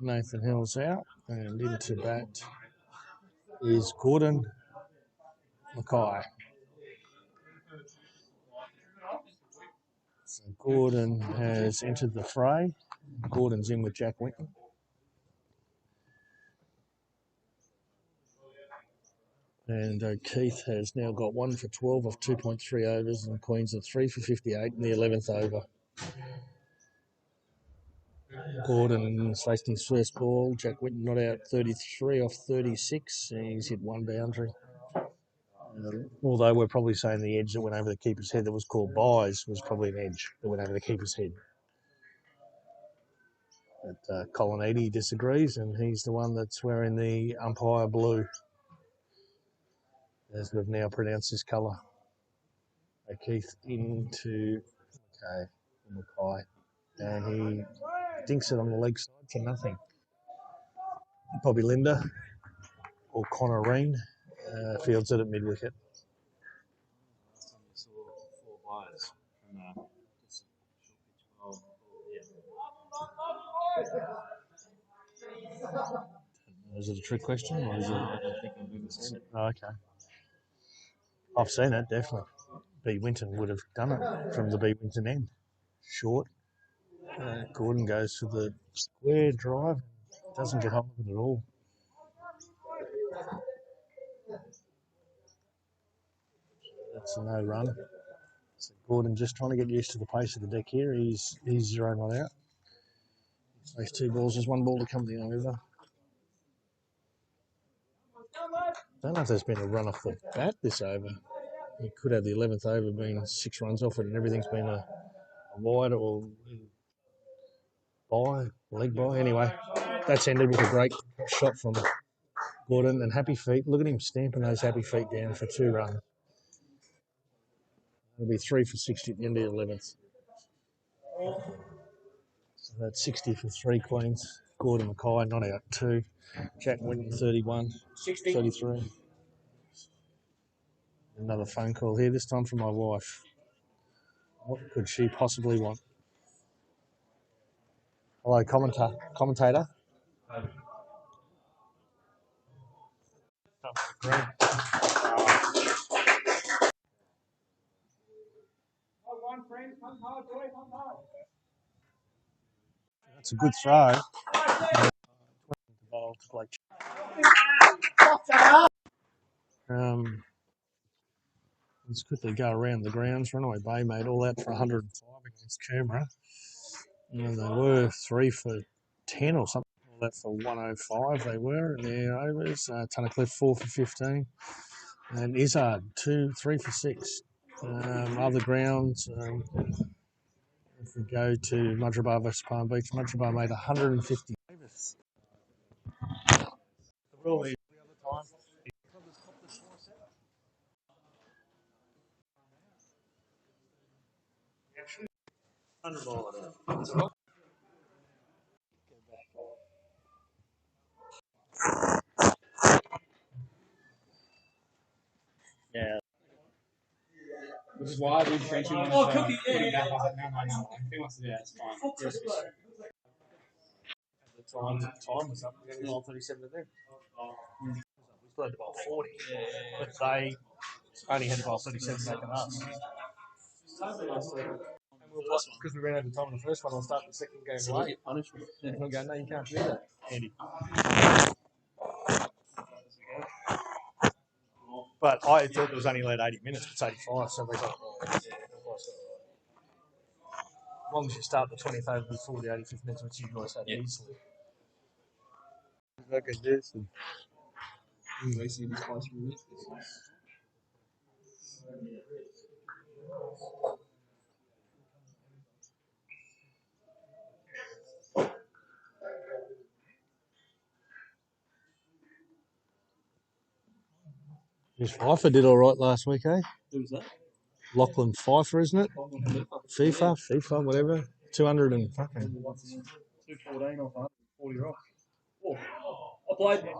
Nathan Hill's out and into bat. is Gordon Mackay. So Gordon has entered the fray. Gordon's in with Jack Winton. And Keith has now got 1 for 12 off 2.3 overs, and Queens are 3 for 58 in the 11th over. Gordon's facing his first ball. Jack Winton not out 33 off 36, and he's hit one boundary. Although we're probably saying the edge that went over the keeper's head that was called buys was probably an edge that went over the keeper's head. But Colin Eadie disagrees, and he's the one that's wearing the umpire blue, as we've now pronounced his colour. Keith into Mackay, and he dinks it on the leg side for nothing. Bobby Linder or Connor Reen fields it at mid-wicket. Is it a trick question, or is it? I don't think I've ever seen it. Oh, okay. I've seen it, definitely. B. Winton would have done it from the B. Winton end. Short. Gordon goes for the square drive. Doesn't get hold of it at all. That's a no run. So Gordon just trying to get used to the pace of the deck here. He's 0-1 out. Those 2 balls, there's 1 ball to come the over. Don't know if there's been a run off the bat this over. He could have the 11th over been 6 runs off it, and everything's been a wide or leg by. Anyway, that's ended with a great shot from Gordon, and happy feet. Look at him stamping those happy feet down for 2 runs. It'll be 3 for 60 at the end of the 11th. So that's 60 for 3 Queens. Gordon Mackay not out 2. Jack Winton 31, 33. Another phone call here, this time from my wife. What could she possibly want? Hello, commentator. That's a good throw. Let's quickly go around the grounds. Runaway Bay made all that for 105 against Coomera. And they were 3 for 10 or something. All that for 105 they were in their overs. Tunnicliffe 4 for 15. And Izzard 3 for 6. Other grounds, if we go to Mudgeeraba versus Palm Beach, Mudgeeraba made 150. Really, the other time, yeah. Which is why I did Frenchie wanted to put him back up. No. If he wants to do that, it's fine. The time was up. We only 37 of them. We still had to bowl 40, but they only had to bowl 37 back at us. Because we ran out of time in the first one, I'll start the second game late. Punishment. And we'll go, no, you can't do that, Andy. But I thought it was only allowed 80 minutes, but it's 85, so they got as long as you start the 20th over before the 85th minutes, which you guys had easily. Look at this. His Pfeiffer did all right last week, eh? Who's that? Lachlan Pfeiffer, isn't it? FIFA, whatever. 200 and fucking. 214 off 140 off. Oh, I played.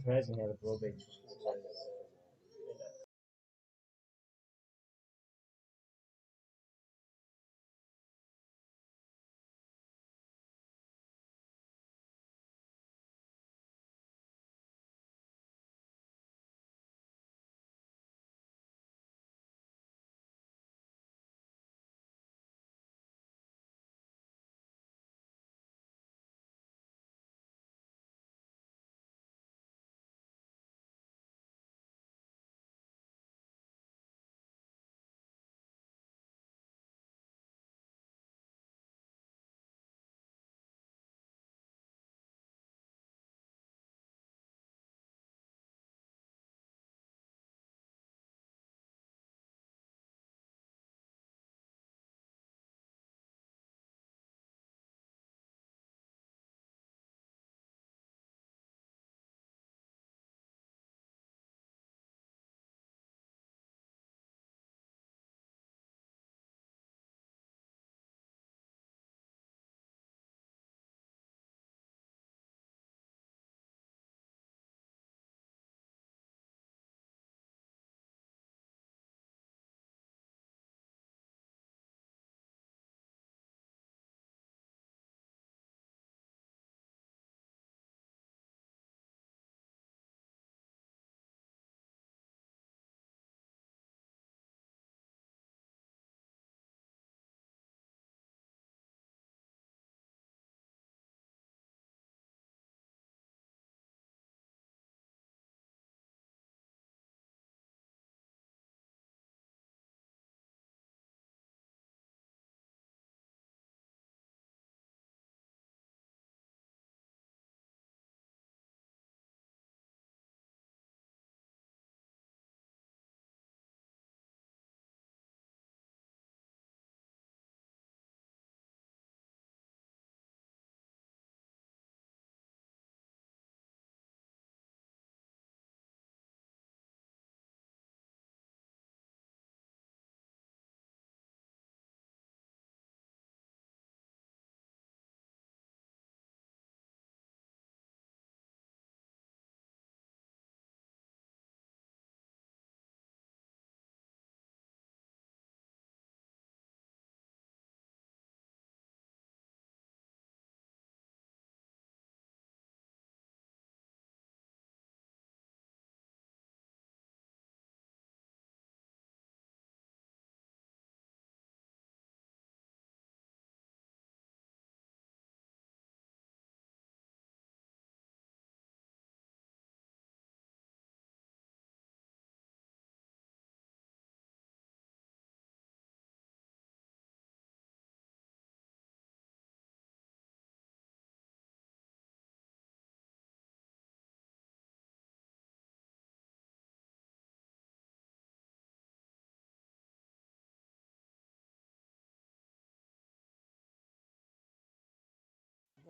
amazing how the Burleigh.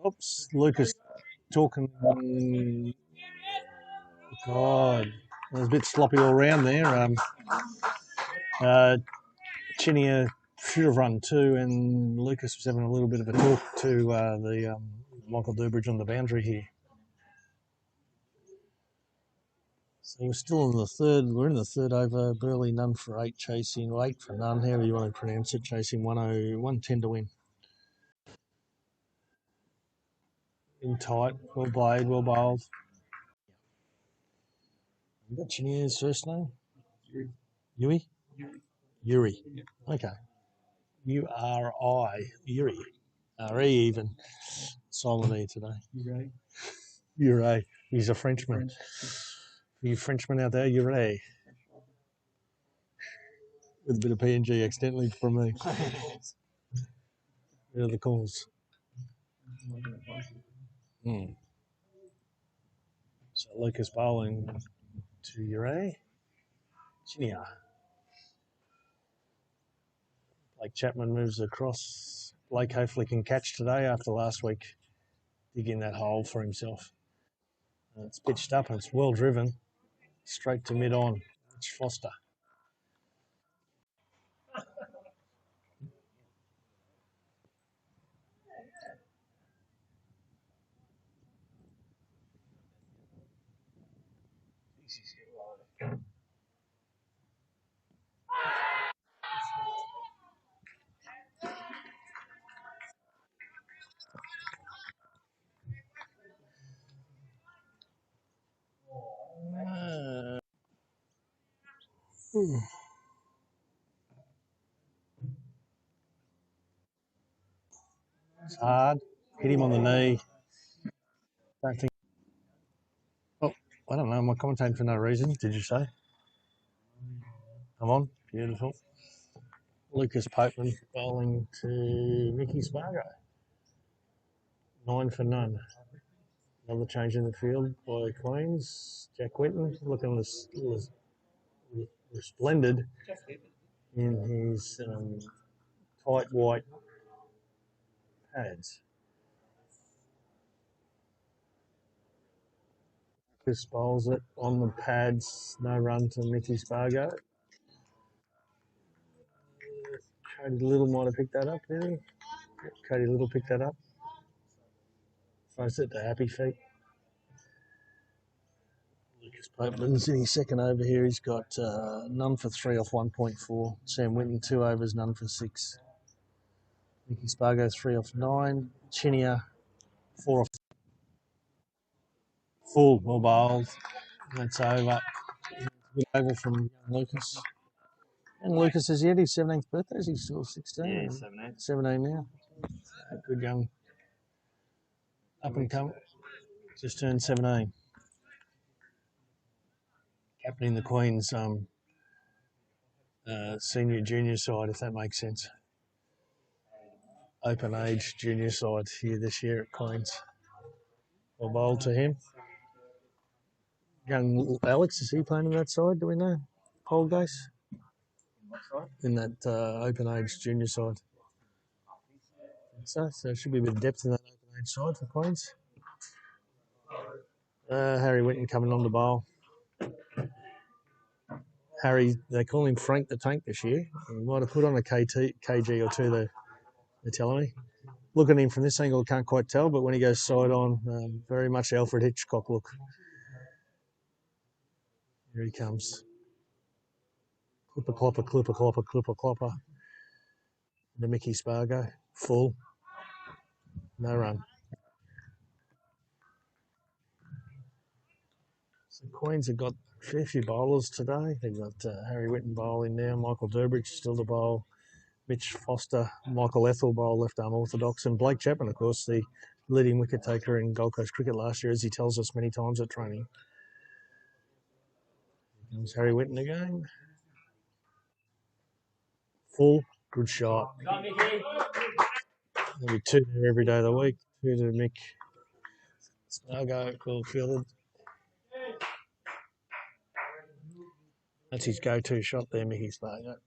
Oops, Lucas talking. God, it was a bit sloppy all round there. Chinia should have run two, and Lucas was having a little bit of a talk to the Michael Durbridge on the boundary here. So we're still in the third. We're in the third over. Burleigh none for eight, chasing 8 for none. However you want to pronounce it, chasing 110 to win. In tight, well played, well bowled. You got Chinia's first name? Yui. Yuri. Okay. U-R-I. Yuri. R-E even. Silent E today. Yuri. He's a Frenchman. You Frenchmen out there, Yuri. With a bit of PNG accidentally from me. What are the calls? So Lucas bowling to Yuri. Chinia. Blake Chapman moves across. Blake hopefully can catch today after last week digging that hole for himself. It's pitched up and it's well driven. Straight to mid-on. It's Foster. It's hard. Hit him on the knee. Don't think. Oh, I don't know. Am I commentating for no reason? Did you say? I'm on. Beautiful. Lucas Popeman bowling to Mickey Spargo. 9 for none. Another change in the field by Queens. Jack Winton looking resplendent in his tight white pads. Chris bowls it on the pads. No run to Mickey Spargo. Cody Little might have picked that up, did he? Cody Little picked that up. Throws it to Happy Feet. Lucas Popeman's in his second over here. He's got none for 3 off 1.4. Sam Winton 2 overs, none for 6. Mickey Spargo 3 off 9. Chinia 4 off. Full, well bowled. That's over. Good over from young Lucas. And Lucas is yet his 17th birthday. Is he still 16? Yeah, 17. 17 now. Good young up and come. Just turned 17. Captaining the Queen's senior junior side, if that makes sense. Open age junior side here this year at Queen's. Well bowled to him. Young Alex, is he playing in that side? Do we know? Holgate? In that open age junior side. So there should be a bit of depth in that open age side for Queens. Harry Winton coming on the bowl. Harry, they call him Frank the Tank this year. He might have put on a kg or two, they're telling me. Looking at him from this angle, can't quite tell, but when he goes side on, very much Alfred Hitchcock look. Here he comes. Clipper, clopper, clipper, clopper, clipper, clopper. The Mickey Spargo, full. No run. So Queens have got a fair few bowlers today. They've got Harry Winton bowling now, Michael Durbridge still to bowl, Mitch Foster, Michael Ethel bowl left arm orthodox, and Blake Chapman, of course, the leading wicket taker in Gold Coast cricket last year, as he tells us many times at training. Here comes Harry Winton again. Full, good shot. There'll be 2 there every day of the week. 2 to Mick Spargo, well fielded. That's his go-to shot there, Mickey Spargo.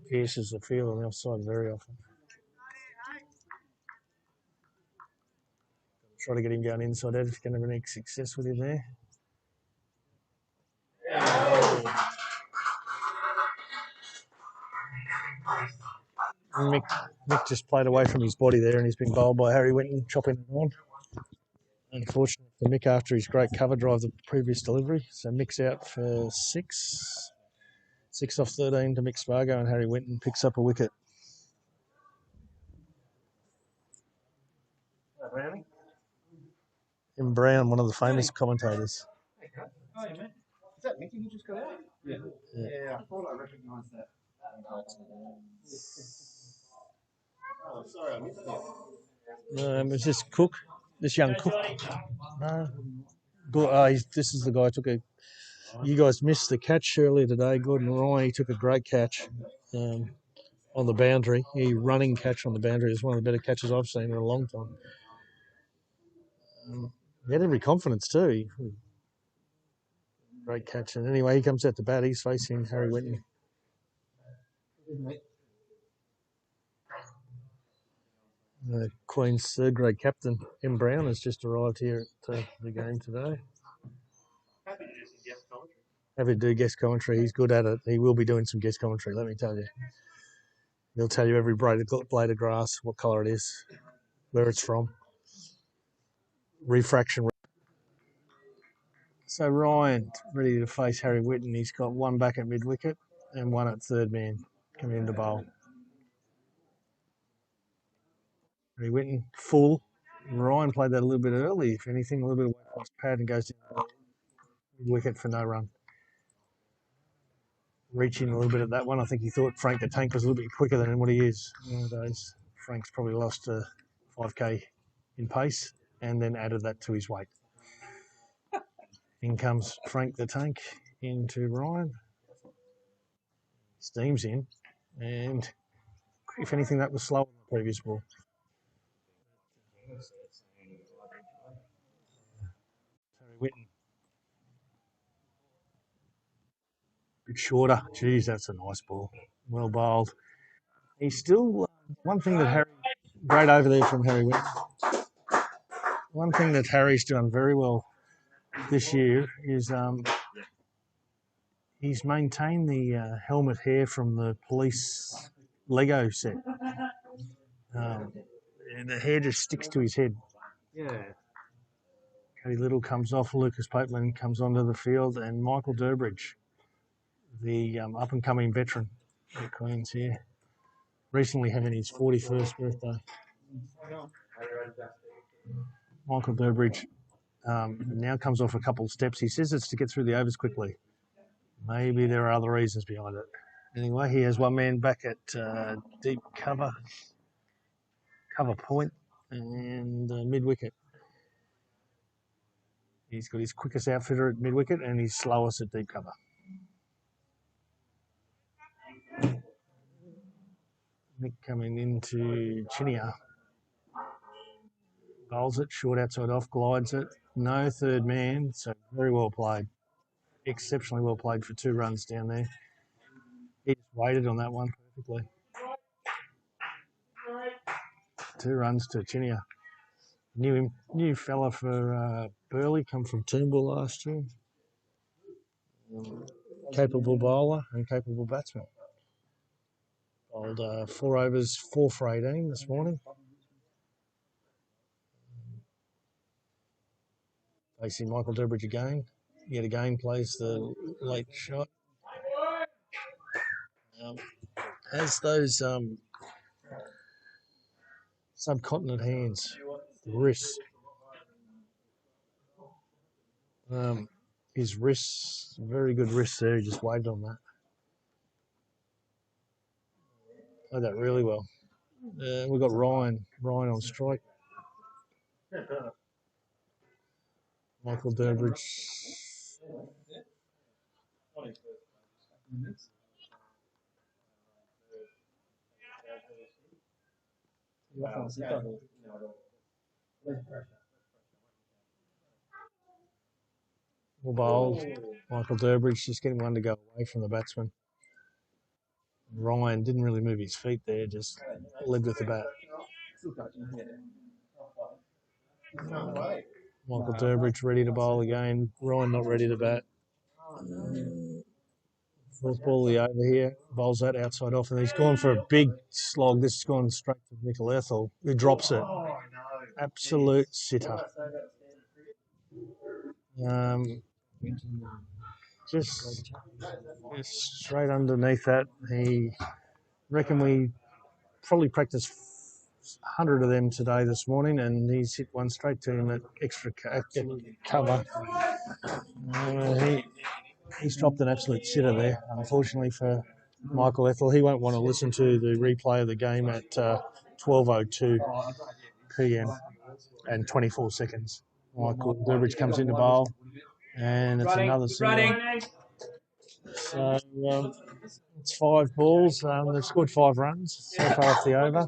Pierces the field on the offside very often. Try to get him going inside out if you're going to have any success with him there. Mick just played away from his body there and he's been bowled by Harry Winton, chopping it on. Unfortunate for Mick after his great cover drive the previous delivery. So Mick's out for 6. 6 off 13 to Mick Spargo, and Harry Winton picks up a wicket. Tim Brown, one of the famous commentators. Oh, yeah, mate. Is that Mickey who just got out? Yeah. Yeah, I thought I recognised that. Oh, sorry, I missed it. It's just Cook, this young Cook. This is the guy who took a. You guys missed the catch earlier today. Gordon Ryan, he took a great catch on the boundary. He running catch on the boundary is one of the better catches I've seen in a long time. He had every confidence too. Great catch. And anyway, he comes out to bat. He's facing Harry Winton. Queen's third grade captain, M. Brown, has just arrived here at the game today. Happy to do guest commentary. He's good at it. He will be doing some guest commentary, let me tell you. He'll tell you every blade of grass, what colour it is, where it's from, refraction. So Ryan, ready to face Harry Winton. He's got 1 back at mid-wicket and 1 at third man coming into bowl. Harry Winton, full. Ryan played that a little bit early, if anything, a little bit away across pad and goes down wicket for no run. Reaching a little bit at that one. I think he thought Frank the Tank was a little bit quicker than what he is nowadays. Frank's probably lost 5k in pace and then added that to his weight. In comes Frank the Tank into Ryan. Steam's in, and if anything, that was slower than the previous ball. Terry Whitten. Bit shorter. Geez, that's a nice ball. Well bowled. He's still one thing that Harry, great over there from Harry Whitten. One thing that Harry's done very well this year is he's maintained the helmet hair from the police Lego set. And the hair just sticks to his head. Yeah. Cody Little comes off, Lucas Pateman comes onto the field, and Michael Durbridge, the up-and-coming veteran at Queen's here, recently having his 41st birthday. Michael Durbridge now comes off a couple of steps. He says it's to get through the overs quickly. Maybe there are other reasons behind it. Anyway, he has one man back at deep cover point, and mid-wicket. He's got his quickest outfitter at mid-wicket and his slowest at deep cover. Nick coming into Chinia. Bowls it, short outside off, glides it. No third man, so very well played. Exceptionally well played for 2 runs down there. He just waited on that one perfectly. 2 runs to Chinia. New fella for Burleigh, come from Toombul last year. Capable bowler and capable batsman. Bowled 4 overs, 4 for 18 this morning. Facing Michael Durbridge again. Yet again plays the late shot. Has those subcontinent hands, the wrists. His wrists, very good wrists there. He just waved on that. Played that really well. We've got Ryan on strike. Michael Durbridge. Well bowled. Michael Durbridge just getting one to go away from the batsman. Ryan didn't really move his feet there, just led with the bat. Michael Durbridge ready to bowl again. Ryan not ready to bat. Fourth ball of the over here. Bowls that outside off, and he's gone for a big slog. This has gone straight to Michael Ethel, who drops it. Absolute sitter. Just straight underneath that. He reckon we probably practiced 100 of them today this morning, and he's hit one straight to him at extra cover. He's dropped an absolute sitter there, unfortunately for Michael Ethel. He won't want to listen to the replay of the game at 12:02 p.m. and 24 seconds. Michael Durbridge comes into bowl, and it's another single. So it's 5 balls. They've scored 5 runs so far off the over.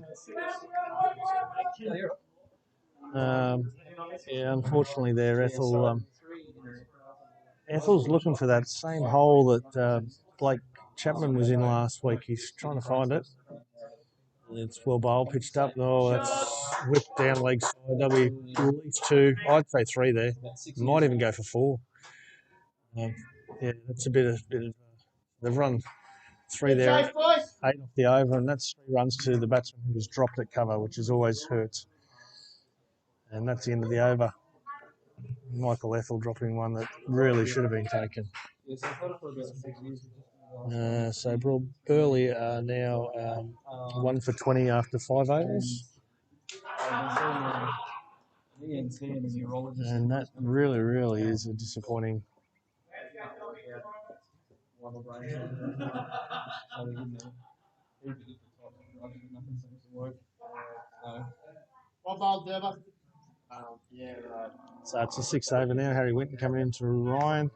Unfortunately there, Ethel's looking for that same hole that Blake Chapman was in last week. He's trying to find it. It's well bowled, pitched up. Oh, that's whipped down leg side. There'll be at least 2. I'd say 3 there. Might even go for 4. Yeah, that's a bit of they've run 3 there, 8 off the over, and that's 3 runs to the batsman who was dropped at cover, which is always hurts. And that's the end of the over. Michael Ethel dropping one that really should have been taken. So Burleigh are now 1 for 20 after 5 overs. And that really, really is a disappointing. So it's a 6 over now. Harry Winton coming into Ryan.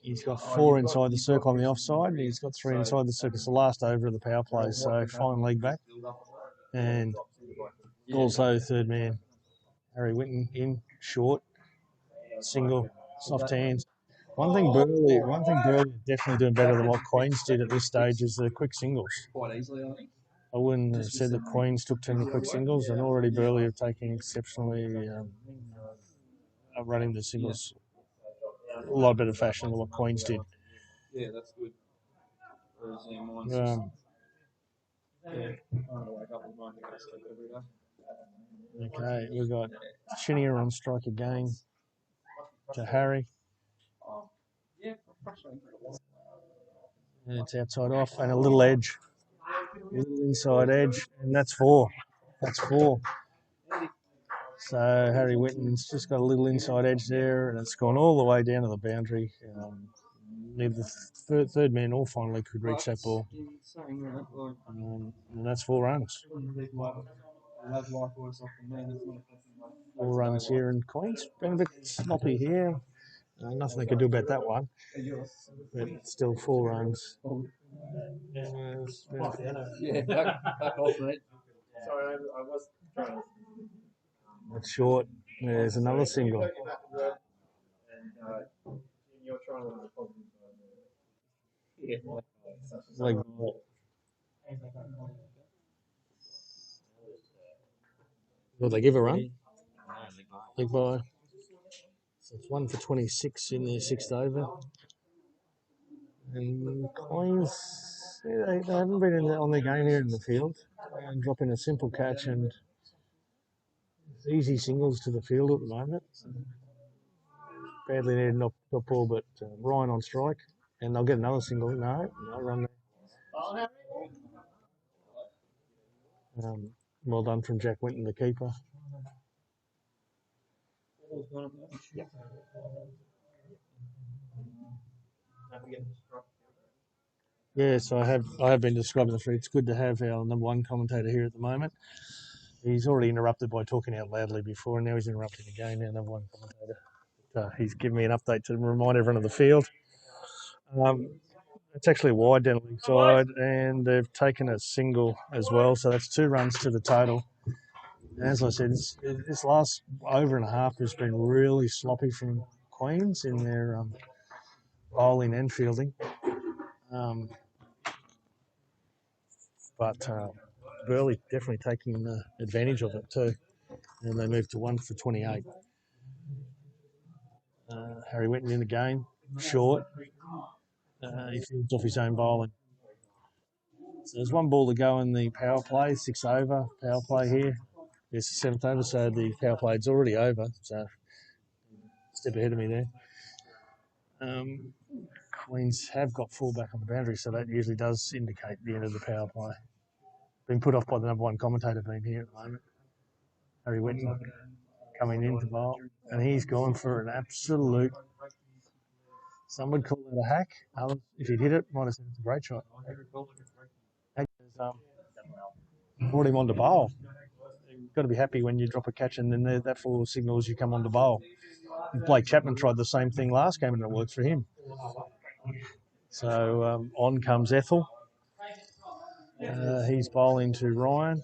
He's got 4 inside the circle on the offside. He's got 3 inside the circle. It's the last over of the power play. So fine leg back. And also third man, Harry Winton in short, single, soft hands. One thing Burleigh are definitely doing better than what Queens did at this stage is the quick singles. I wouldn't have said that Queens took too many quick singles, and already Burleigh are taking exceptionally running the singles a lot better fashion than what Queens did. Yeah, that's good. Okay, we've got Chinier on strike again to Harry. And it's outside off and a little edge, a little inside edge, and that's 4. That's 4. So Harry Winton's just got a little inside edge there, and it's gone all the way down to the boundary. Neither the third man or finally could reach that ball. And that's 4 runs. 4 runs here, and Queen's been a bit sloppy here. Nothing they could do about that one, but still 4 runs. Yeah, back off, mate. Sorry, I was trying to. It's short. There's another single. And you're trying to. Yeah. Like, will they give a run? Big bye. So it's 1 for 26 in their 6th over. And Queens, they haven't been on their game here in the field. And dropping a simple catch and easy singles to the field at the moment. Badly needed not ball, but Ryan on strike. And they'll get another single. No run there. Well done from Jack Winton, the keeper. Yes, I have been describing the three. It's good to have our number 1 commentator here at the moment. He's already interrupted by talking out loudly before, and now he's interrupting again, our number 1 commentator. He's given me an update to remind everyone of the field. It's actually wide down the leg side, and they've taken a single as well, so that's 2 runs to the total. And as I said, this last over and a half has been really sloppy from Queens in their bowling and fielding. But Burleigh definitely taking advantage of it too. And they move to 1 for 28. Harry Winton in the game, short. He fields off his own bowling. So there's 1 ball to go in the power play, 6 over power play here. It's the 7th over, so the power play is already over. So step ahead of me there. Queens have got 4 back on the boundary, so that usually does indicate the end of the power play. Been put off by the number 1 commentator being here at the moment. Harry Winton coming in to bowl, and he's gone for an absolute. Some would call it a hack. Others, if he'd hit it, might have said it's a great shot. Brought him on to bowl. You've got to be happy when you drop a catch and then that full signals you come on to bowl. Blake Chapman tried the same thing last game and it worked for him. So on comes Ethel. He's bowling to Ryan.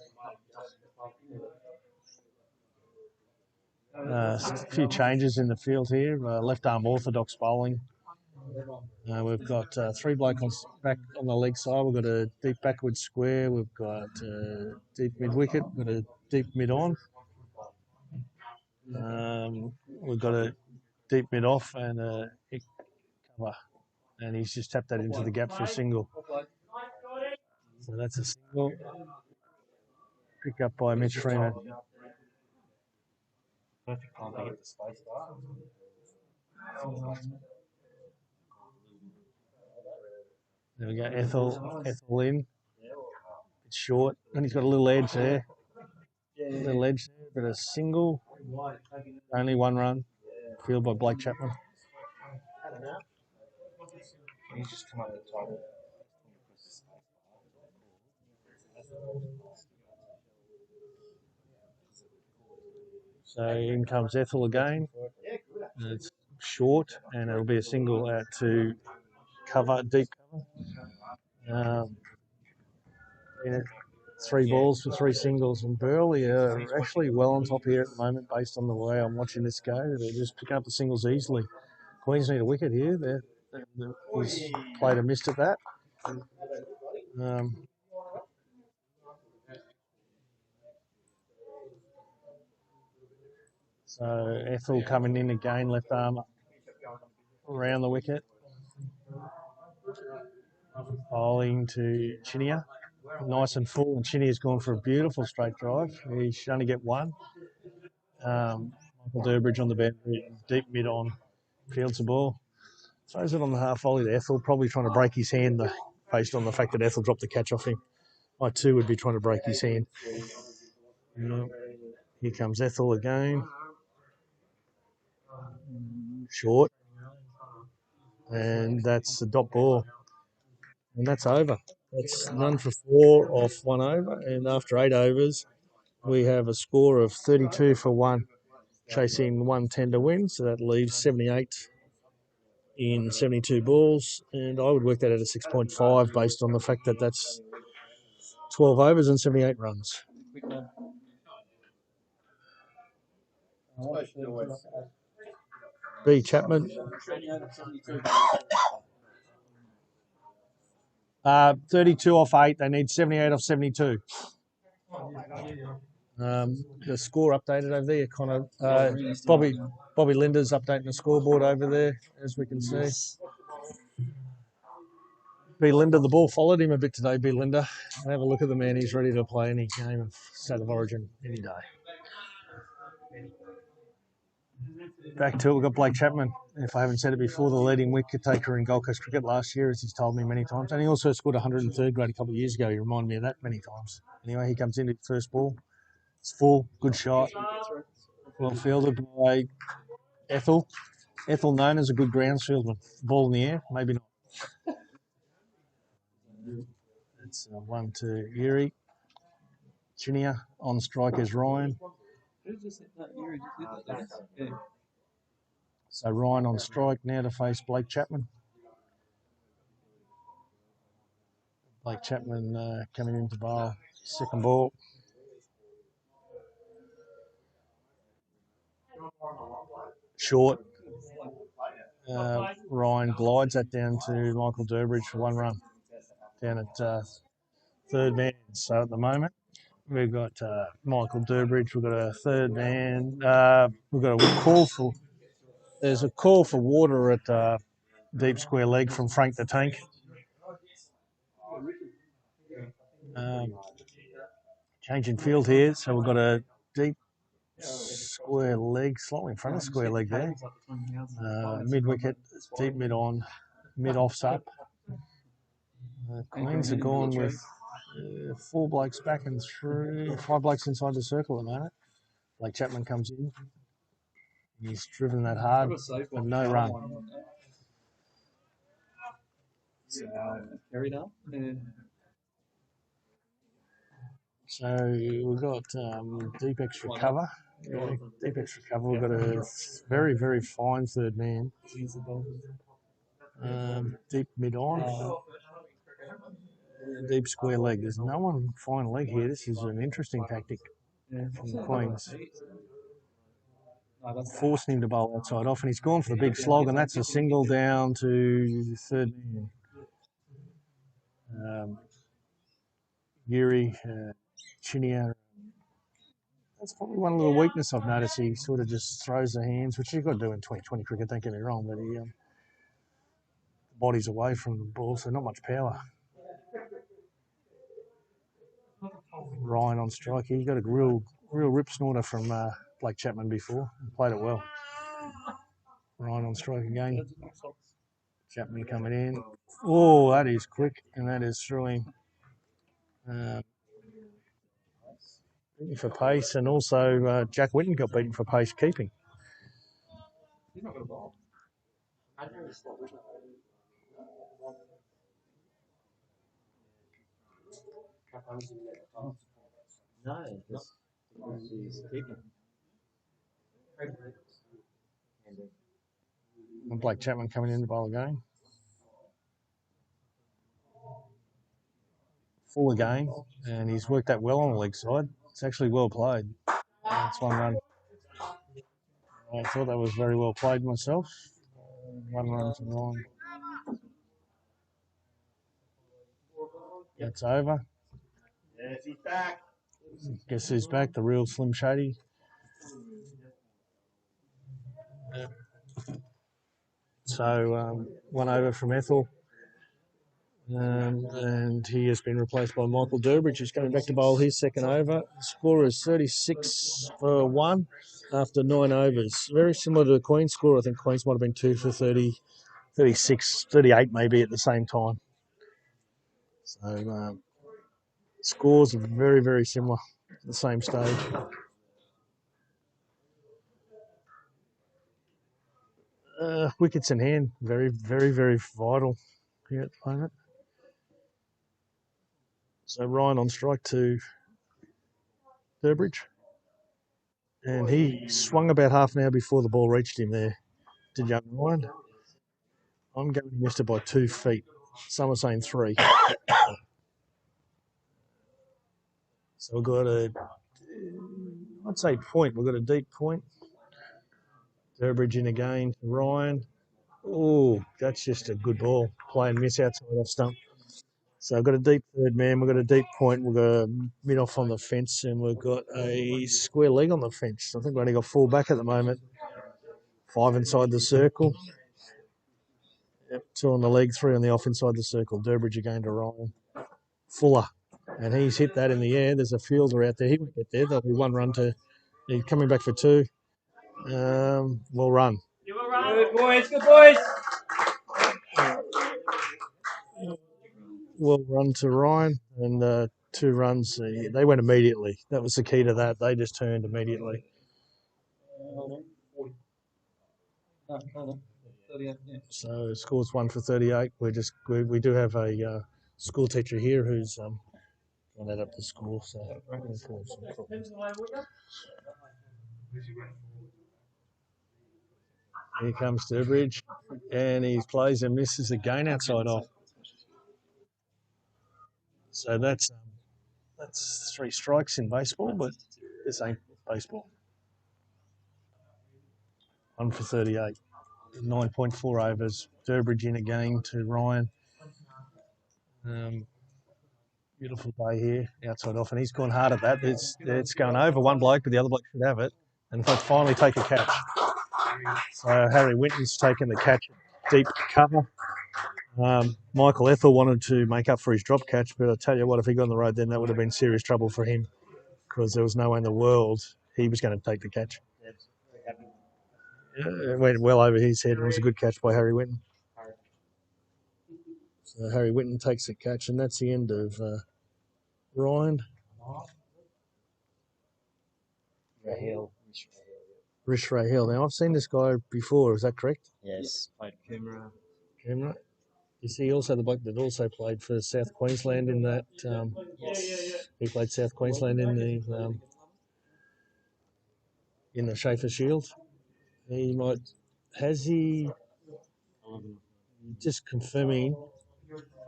A few changes in the field here. Left arm orthodox bowling. We've got 3 blokes back on the leg side. We've got a deep backward square. We've got deep mid wicket. We've got a deep mid on. We've got a deep mid off and a cover. And he's just tapped that into the gap for a single. So that's a single. Pick up by Mitch Freeman. Perfect time to get the space back. There we go. Ethel in. It's short, and he's got a little edge there. Little edge there. Got a single, only one run, field by Blake Chapman. He's just come over the top. So in comes Ethel again. It's short, and it'll be a single out to cover, deep cover. Yeah, 3 balls for 3 singles, and Burleigh are actually well on top here at the moment based on the way I'm watching this go. They're just picking up the singles easily. Queens need a wicket here. He's played a missed at that. So Ethel coming in again, left arm around the wicket. Bowling to Chinia. Nice and full, and Chinia's gone for a beautiful straight drive. He should only get one. Michael Durbridge on the boundary, deep mid on, fields the ball. Throws it on the half volley to Ethel, probably trying to break his hand based on the fact that Ethel dropped the catch off him. I too would be trying to break his hand. Here comes Ethel again. Short. And that's the dot ball. And that's over. That's none for 4 off 1 over. And after 8 overs, we have a score of 32 for 1, chasing 110 to win. So that leaves 78 in 72 balls. And I would work that at a 6.5 based on the fact that that's 12 overs and 78 runs. B. Chapman. 32 off 8. They need 78 off 72. The score updated over there, Connor. Bobby Linda's updating the scoreboard over there, as we can see. B. Linda, the ball followed him a bit today, B. Linda. Have a look at the man. He's ready to play any game of State of Origin any day. Back to it, we've got Blake Chapman. If I haven't said it before, the leading wicket taker in Gold Coast cricket last year, as he's told me many times. And he also scored 103rd grade a couple of years ago. He reminded me of that many times. Anyway, he comes into the first ball. It's full, good shot. Well fielded by Ethel. Ethel known as a good groundsfielder. Ball in the air, maybe not. It's 1 to Yuri. Chinia on strike is Ryan. So Ryan on strike now to face Blake Chapman. Blake Chapman coming into bowl. Second ball. Short. Ryan glides that down to Michael Durbridge for 1 run. Down at third man. So at the moment, we've got Michael Durbridge. We've got a third man. We've got a call for. There's a call for water at deep square leg from Frank the Tank. Changing field here, so we've got a deep square leg, slightly in front of square leg there. Mid wicket, deep mid on, mid offs up. Queens are gone with 4 blokes back and through, 5 blokes inside the circle at the moment. Blake Chapman comes in. He's driven that hard, but no run. So we've got deep extra cover. Deep extra cover. We've got a very, very fine third man. Deep mid on. Deep square leg. There's no one fine leg here. This is an interesting tactic from the Queens. Forcing him to bowl outside off, and he's gone for the big slog, and that's a single down to third man. Yuri, Chinia. That's probably one little weakness I've noticed. He sort of just throws the hands, which you've got to do in 2020 cricket, don't get me wrong, but he body's away from the ball, so not much power. Ryan on strike. He got a real rip snorter from Blake Chapman before. He played it well. Ryan on strike again. Chapman coming in. Oh, that is quick, and that is through him. beaten for pace, and also Jack Winton got beaten for pace keeping. No, because he's keeping. And Blake Chapman coming in to bowl again. Full again, and he's worked that well on the leg side. It's actually well played. That's 1 run. I thought that was very well played myself. 1 run to Ryan. That's over. Yes, he's back. Guess who's back? The real Slim Shady. So 1 over from Ethel. And he has been replaced by Michael Durbridge, who's coming back to bowl his second over. The score is 36 for 1 after 9 overs. Very similar to the Queen's score. I think Queen's might have been 2 for 30, 36, 38 maybe at the same time. So scores are very, very similar at the same stage. Wickets in hand, very, very, very vital here at the moment. So Ryan on strike to Durbridge. And he swung about half an hour before the ball reached him there, did young Ryan. I'm going, he missed it by 2 feet. Some are saying 3. So we've got I'd say point. We've got a deep point. Durbridge in again to Ryan. Oh, that's just a good ball. Play and miss outside off stump. So I've got a deep third man. We've got a deep point. We've got a mid off on the fence, and we've got a square leg on the fence. I think we've only got 4 back at the moment. 5 inside the circle. Yep, 2 on the leg, 3 on the off inside the circle. Durbridge again to Ryan. Fuller. And he's hit that in the air. There's a fielder out there. He won't get there. There'll be 1 run to. He's coming back for 2. Well run. Good boys, good boys. Well run to Ryan, and 2 runs. They went immediately. That was the key to that. They just turned immediately. So the score's 1 for 38. We do have a school teacher here who's gone that up the score. So here comes Durbridge, and he plays and misses again outside off. So that's 3 strikes in baseball, but this ain't baseball. 1 for 38. 9.4 overs. Durbridge in again to Ryan. Beautiful day here, outside off, and he's gone hard at that. It's going over one bloke, but the other bloke should have it, and finally take a catch. So Harry Winton's taken the catch, deep cover. Michael Ethel wanted to make up for his drop catch, but I tell you what, if he got on the road, then that would have been serious trouble for him, because there was no way in the world he was going to take the catch. It went well over his head, and it was a good catch by Harry Winton. So Harry Winton takes the catch, and that's the end of Ryan. Rish Rahil. Now, I've seen this guy before. Is that correct? Yes, played Coomera. Coomera. Is he also the bloke that also played for South Queensland in that? He played South Queensland in the Schaefer Shield. He might. Has he? Just confirming.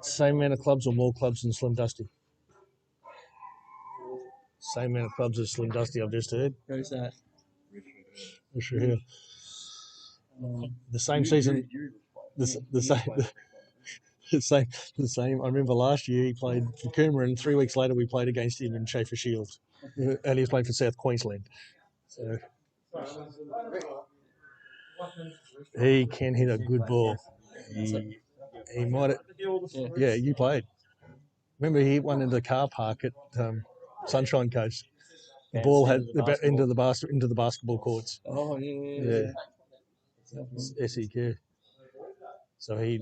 Same amount of clubs or more clubs than Slim Dusty? Same amount of clubs as Slim Dusty, I've just heard. Who's that? Rish Rahil. The same season. The same. I remember last year he played for Coomera, and 3 weeks later we played against him in Schaefer Shield, and he was playing for South Queensland. So he can hit a good ball. He might. Yeah, you played. Remember he hit one into the car park at Sunshine Coast. The ball had into the basketball courts. Oh yeah. SEQ. So he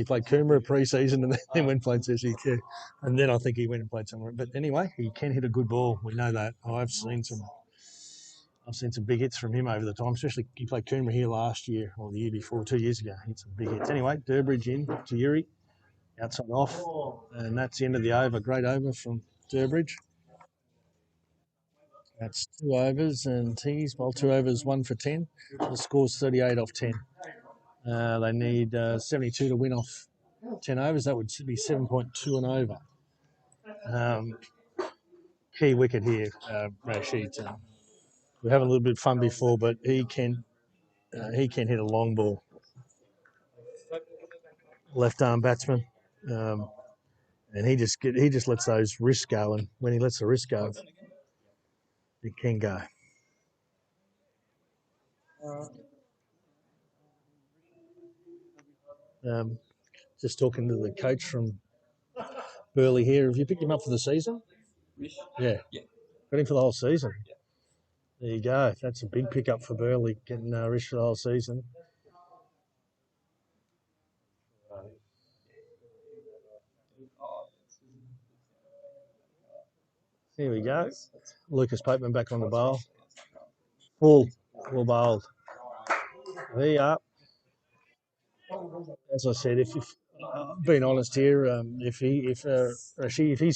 played Coomera pre-season and then went and played CCQ. And then I think he went and played somewhere. But anyway, he can hit a good ball. We know that. I've seen some big hits from him over the time, especially he played Coomera here last year or the year before, 2 years ago. He hit some big hits. Anyway, Durbridge in to Yuri, outside off. And that's the end of the over. Great over from Durbridge. That's 2 overs and tees. Well, 2 overs, 1 for 10. The score's 38 off 10. They need 72 to win off 10 overs. That would be 7.2 and over. Key wicket here, Rashid. We were having a little bit of fun before, but he can hit a long ball. Left arm batsman, and he just lets those wrists go, and when he lets the wrist go, it can go. Just talking to the coach from Burleigh here. Have you picked him up for the season? Yeah. Got him for the whole season. There you go. That's a big pickup for Burleigh, getting Rish for the whole season. Here we go. Lucas Pateman back on the bowl. Full bowled. There you are. As I said, if being honest here, if he's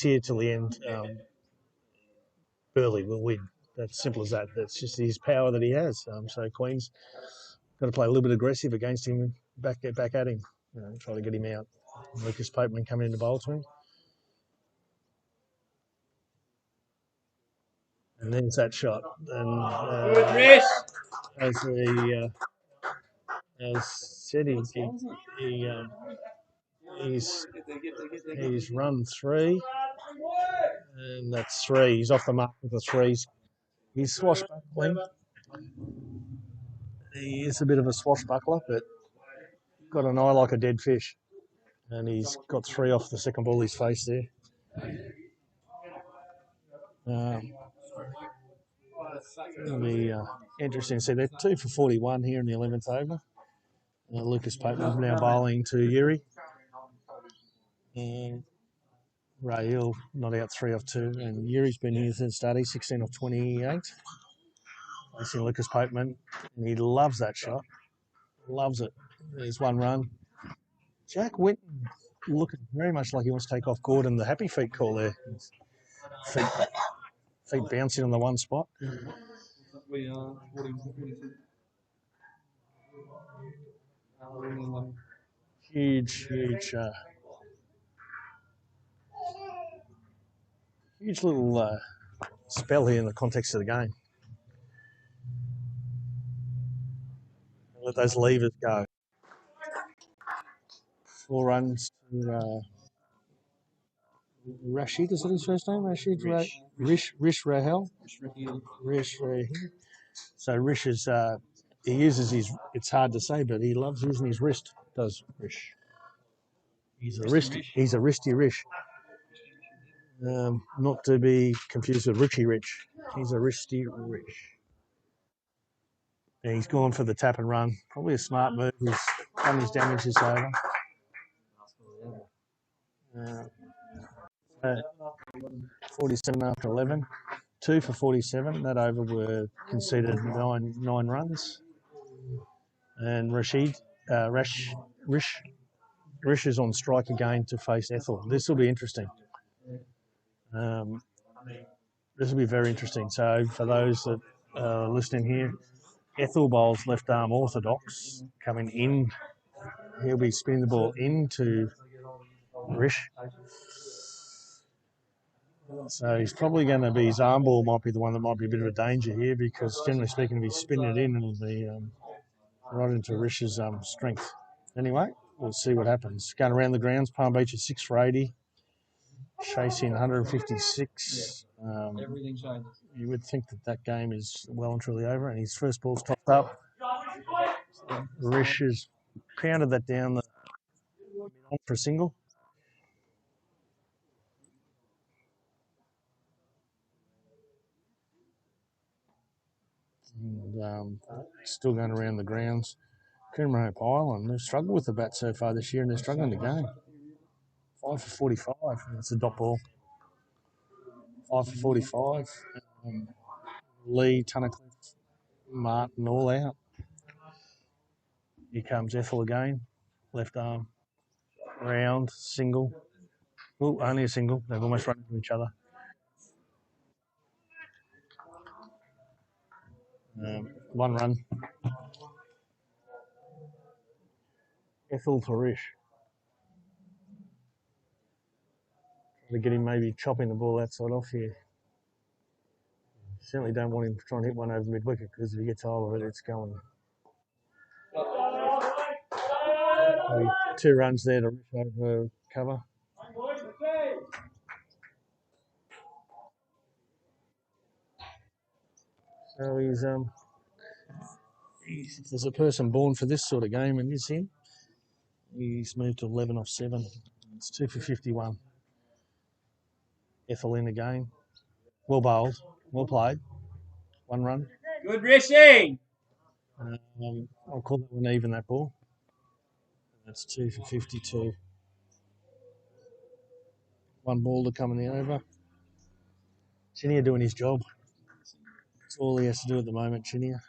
here till the end, Burleigh will win. That's simple as that. That's just his power that he has. So Queen's got to play a little bit aggressive against him, back at him, try to get him out. Lucas Pateman coming in to bowl to him. And there's that shot. And as said, he's run 3, and that's 3. He's off the mark with the 3s. He's swashbuckling. He is a bit of a swashbuckler, but got an eye like a dead fish. And he's got 3 off the second ball he's faced there. It'll be interesting to see. They're 2 for 41 here in the 11th over. Lucas Pateman now bowling to Yuri. And Ray Hill not out 3 off 2. And Yuri's been here since starting, 16 off 28. Facing Lucas Pateman. And he loves that shot. Loves it. There's 1 run. Jack Winton looking very much like he wants to take off Gordon. The happy feet call there. Feet bouncing on the one spot. Huge little spell here in the context of the game. Let those levers go. 4 runs to Rashid, is that his first name? Rashid? Rish Rahel? Rish Rahel. So Rish is, he uses his, it's hard to say, but he loves using his wrist, does Rish. He's a wristy Rish. Not to be confused with Richie Rich. He's a wristy Rish. Yeah, he's gone for the tap and run. Probably a smart move. He's done his damage this over. 47 after 11. 2 for 47. That over were conceded nine runs. And Rish is on strike again to face Ethel. This will be interesting. This will be very interesting. So for those that are listening here, Ethel bowls left arm orthodox coming in. He'll be spinning the ball into Rish. So he's probably going to be, his arm ball might be the one that might be a bit of a danger here, because generally speaking, if he's spinning it in, it'll be right into Rish's strength. Anyway, we'll see what happens. Going around the grounds, Palm Beach at 6 for 80. Chasing 156. You would think that game is well and truly over, and his first ball's topped up. Rish has pounded that down for a single. And still going around the grounds. Coomera Island. They've struggled with the bat so far this year, and they're struggling to game. 5 for 45. That's a dot ball. 5 for 45. Lee, Tunnicliffe, Martin, all out. Here comes Ethel again. Left arm. Round, single. Oh, only a single. They've almost run into each other. One run. Ethel to Rish. Trying to get him maybe chopping the ball outside off here. Certainly don't want him trying to hit one over mid-wicket because if he gets hold of it, it's going. Maybe 2 runs there to Rish over cover. So if there's a person born for this sort of game, and it's him. He's moved to 11 off 7. It's 2 for 51. Ethel in again. Well bowled. Well played. 1 run. Good, Rishi. I'll call that one even, that ball. That's 2 for 52. 1 ball to come in the over. Chinia doing his job. That's all he has to do at the moment, Chinia.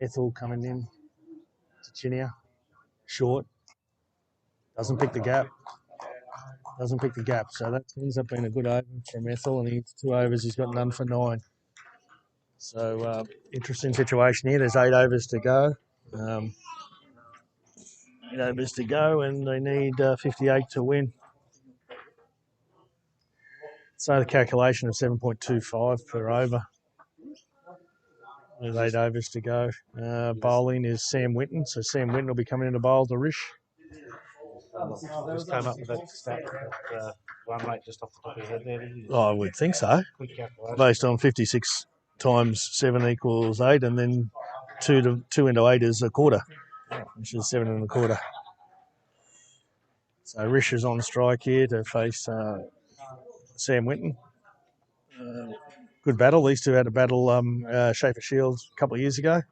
Ethel coming in to Chinia. Short. Doesn't pick the gap. So that ends up being a good over from Ethel, and he's 2 overs. He's got none for 9. So interesting situation here. There's 8 overs to go. 8 overs to go, and they need 58 to win. So the calculation of 7.25 per over. There's 8 overs to go. Bowling is Sam Winton, so Sam Winton will be coming in to bowl to Rish. Just came up with that stat, one rate just off the top of your head there. I would think so. Quick calculation. Based on 56 times 7 equals 8, and then 2 into 8 is a quarter, which is 7 1/4. So Rish is on strike here to face Sam Winton. Good battle. These two had a battle, Schaefer Shields, a couple of years ago.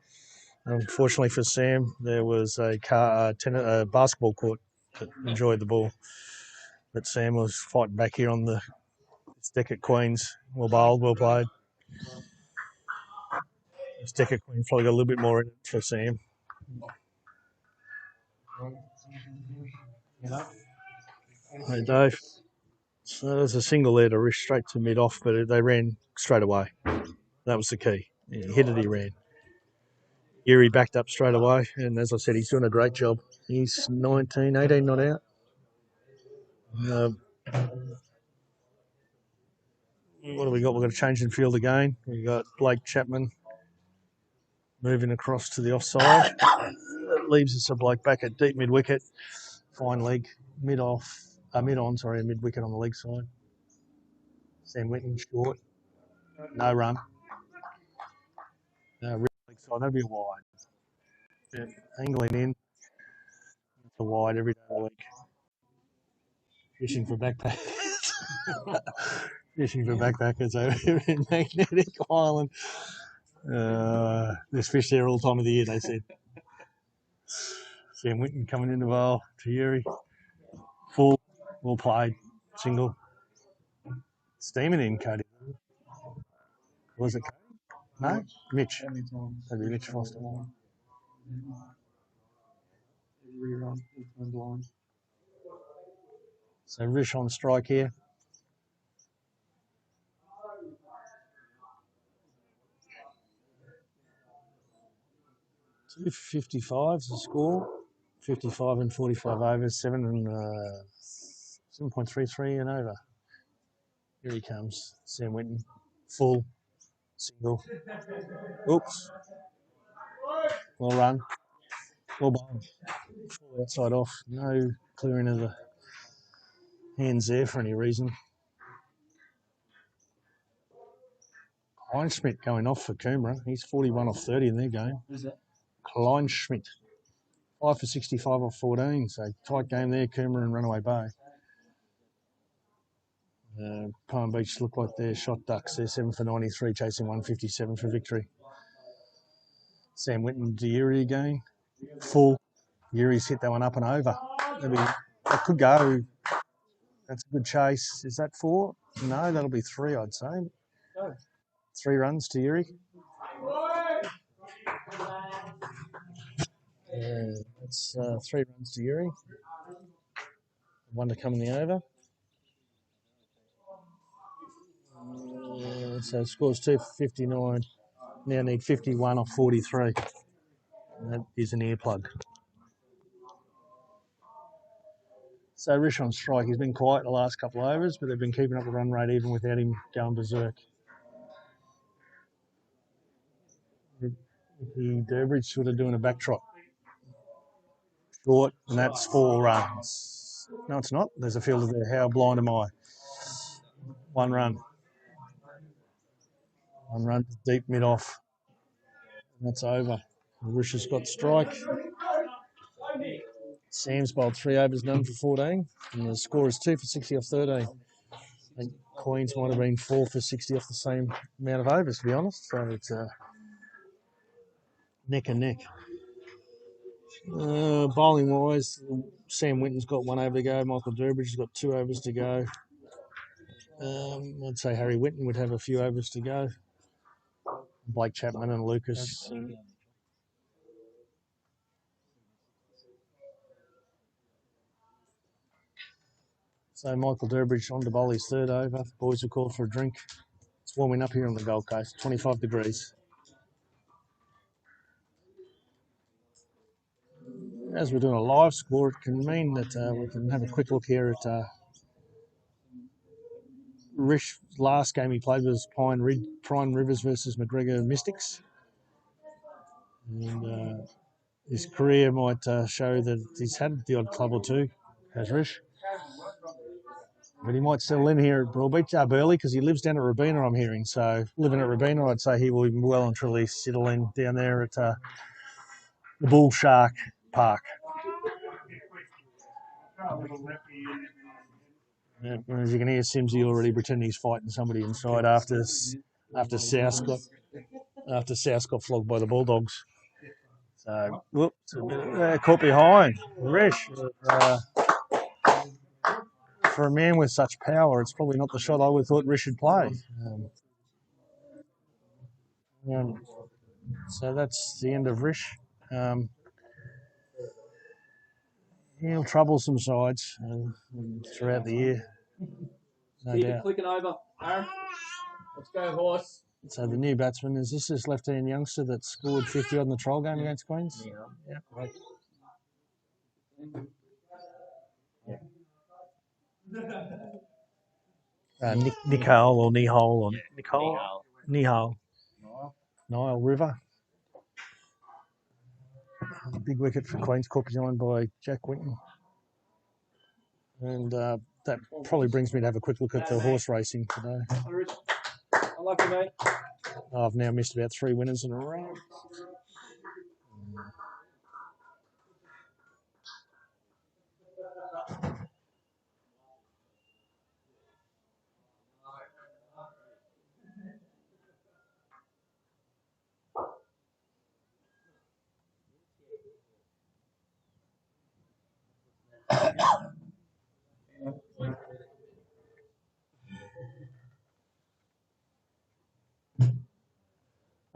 Unfortunately for Sam, there was a basketball court that enjoyed the ball. But Sam was fighting back here on the deck at Queen's. Well bowled, well played. This deck at Queen's probably got a little bit more in it for Sam. Hey, Dave. So there's a single there to Rish straight to mid-off, but they ran straight away. That was the key. He hit it, he ran. Erie backed up straight away, and as I said, he's doing a great job. He's 19, 18 not out. What do we got? We've got a change in field again. We've got Blake Chapman moving across to the offside. That leaves us a Blake back at deep mid-wicket. Fine leg, mid-wicket on the leg side. Sam Winton short. No run. Leg side, that'd be a wide. Yeah, angling in. It's a wide every day of the week. Fishing for backpackers. Fishing for backpackers over in Magnetic Island. There's fish there all time of the year, they said. Sam Winton coming in the bowl to Yuri. Full, well played, single. Steaming in, Cody. Was it Cody? No? Mitch. That'd be Mitch Foster. So Rish on strike here. $2.55 is the score. 55 and 45 overs, 7.33 and over. Here he comes, Sam Winton. Full, single. Oops. Well run. Well bowled. Full outside off. No clearing of the hands there for any reason. Kleinschmidt going off for Coomera. He's 41 off 30 in their game. Who's that? Kleinschmidt. 5 for 65 off 14. So tight game there, Coomera and Runaway Bay. Palm Beach look like they're shot ducks. They're 7 for 93, chasing 157 for victory. Sam Winton to Yuri again. Full. Yuri's hit that one up and over. That could go. That's a good chase. Is that 4? No, that'll be 3, I'd say. 3 runs to Yuri. That's 3 runs to Yuri. 1 to come in the over. So scores 2 for 59. Now need 51 off 43. And that is an earplug. So Rish on strike. He's been quiet the last couple of overs, but they've been keeping up the run rate even without him going berserk. Durbridge sort of doing a back trot. Short, and that's 4 runs. No, it's not. There's a fielder there. How blind am I? 1 run. 1 run, deep mid-off. And that's over. Rish has got strike. Sam's bowled 3 overs, none for 14. And the score is 2 for 60 off 13. I think Queens might have been 4 for 60 off the same amount of overs, to be honest. So it's neck and neck. Bowling wise, Sam Winton's got 1 over to go. Michael Durbridge has got 2 overs to go. I'd say Harry Winton would have a few overs to go. Blake Chapman and Lucas. So Michael Durbridge on to bowl his 3rd over. The boys will call for a drink. It's warming up here on the Gold Coast, 25 degrees. As we're doing a live score, it can mean that we can have a quick look here at Rish's last game he played was Pine Rivers versus McGregor Mystics. And his career might show that he's had the odd club or 2, has Rish. But he might settle in here at Burleigh, because he lives down at Robina, I'm hearing. So living at Robina, I'd say he will well and truly settle in down there at the Bull Shark Park. Yeah, as you can hear, Simsy already pretending he's fighting somebody inside after South got flogged by the Bulldogs. So, whoops, caught behind. Rish, for a man with such power, it's probably not the shot I would have thought Rish should play. So that's the end of Rish. He'll trouble some sides throughout the year, no doubt. Clicking over, Aaron. Let's go, horse. So the new batsman, is this left-hand youngster that scored 50 on the trial game against Queens? Yeah. Right. Nicole or Nihal or Nihal. Nile River. Big wicket for Queens, caught behind by Jack Winton. And that probably brings me to have a quick look at the horse racing today. I like you, mate. I've now missed about 3 winners in a row.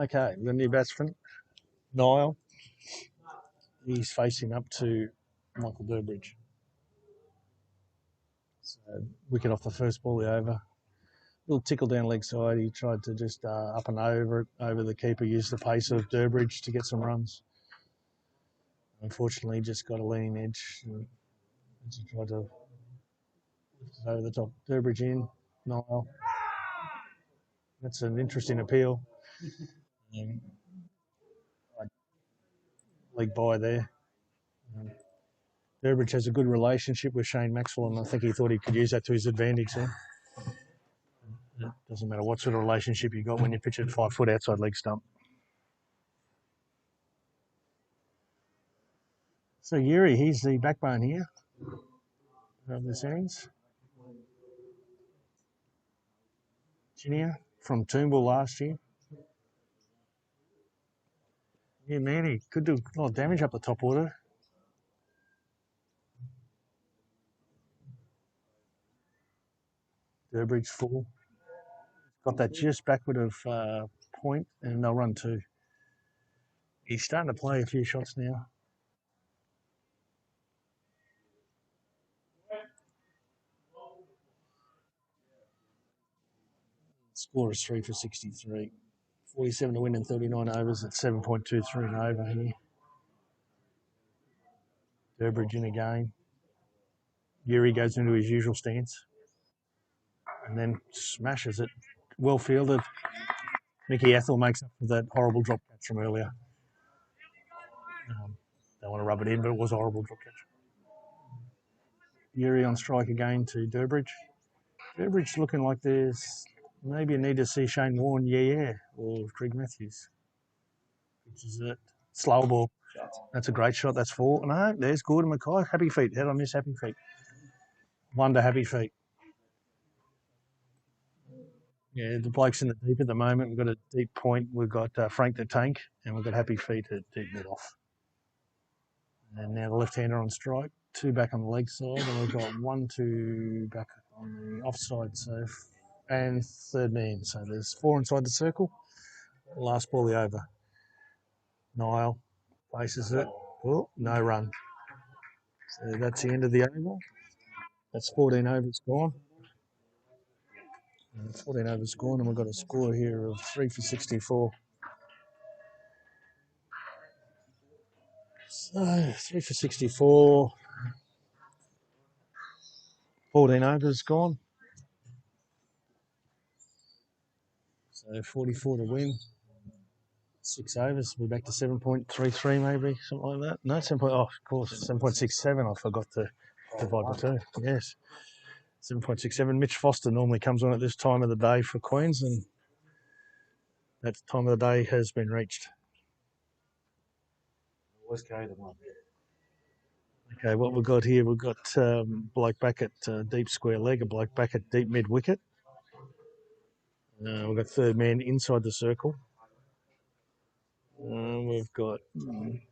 Okay, we've got a new batsman, Niall. He's facing up to Michael Durbridge. So, wicket off the first ball, the over. Little tickle down leg side. He tried to just up and over the keeper, use the pace of Durbridge to get some runs. Unfortunately, just got a leaning edge. And he tried to lift it over the top. Durbridge in, Niall. That's an interesting appeal. Leg by there. Durbridge has a good relationship with Shane Maxwell, and I think he thought he could use that to his advantage there. It doesn't matter what sort of relationship you got when you pitch at 5 foot outside leg stump. So Yuri, he's the backbone here of this innings. Junior from Toombul last year. Yeah, man, he could do a lot of damage up the top order. Durbridge full. Got that just backward of point, and they'll run 2. He's starting to play a few shots now. Score is 3 for 63. 47 to win in 39 overs at 7.23 and over here. Durbridge in again. Yuri goes into his usual stance and then smashes it. Well fielded. Mickey Ethel makes up for that horrible drop catch from earlier. Don't want to rub it in, but it was a horrible drop catch. Yuri on strike again to Durbridge. Durbridge looking like there's maybe a need to see Shane Warne, or Greg Matthews. Which is it. Slow ball. That's a great shot. That's 4. No, there's Gordon Mackay. Happy feet. Head on this Happy feet. Wonder Happy feet. Yeah, the blokes in the deep at the moment. We've got a deep point. We've got Frank the Tank, and we've got Happy feet at deep mid off. And now the left-hander on strike. 2 back on the leg side, and we've got 1, 2 back on the offside. So, and third man. So there's 4 inside the circle. Last ball the over. Niall faces it. Oh, no run. So that's the end of the over. That's 14 overs gone. 14 overs gone, and we've got a score here of 3 for 64. So 3 for 64. 14 overs gone. So 44 to win. 6 overs. We're back to 7.33 maybe, something like that. No, 7. Oh, of course, 7.67. I forgot to divide by 2. Yes. 7.67. Mitch Foster normally comes on at this time of the day for Queens, and that time of the day has been reached. Always carry them on. Okay, what we've got here, we've got bloke back at deep square leg, a bloke back at deep mid wicket. We've got third man inside the circle. We've got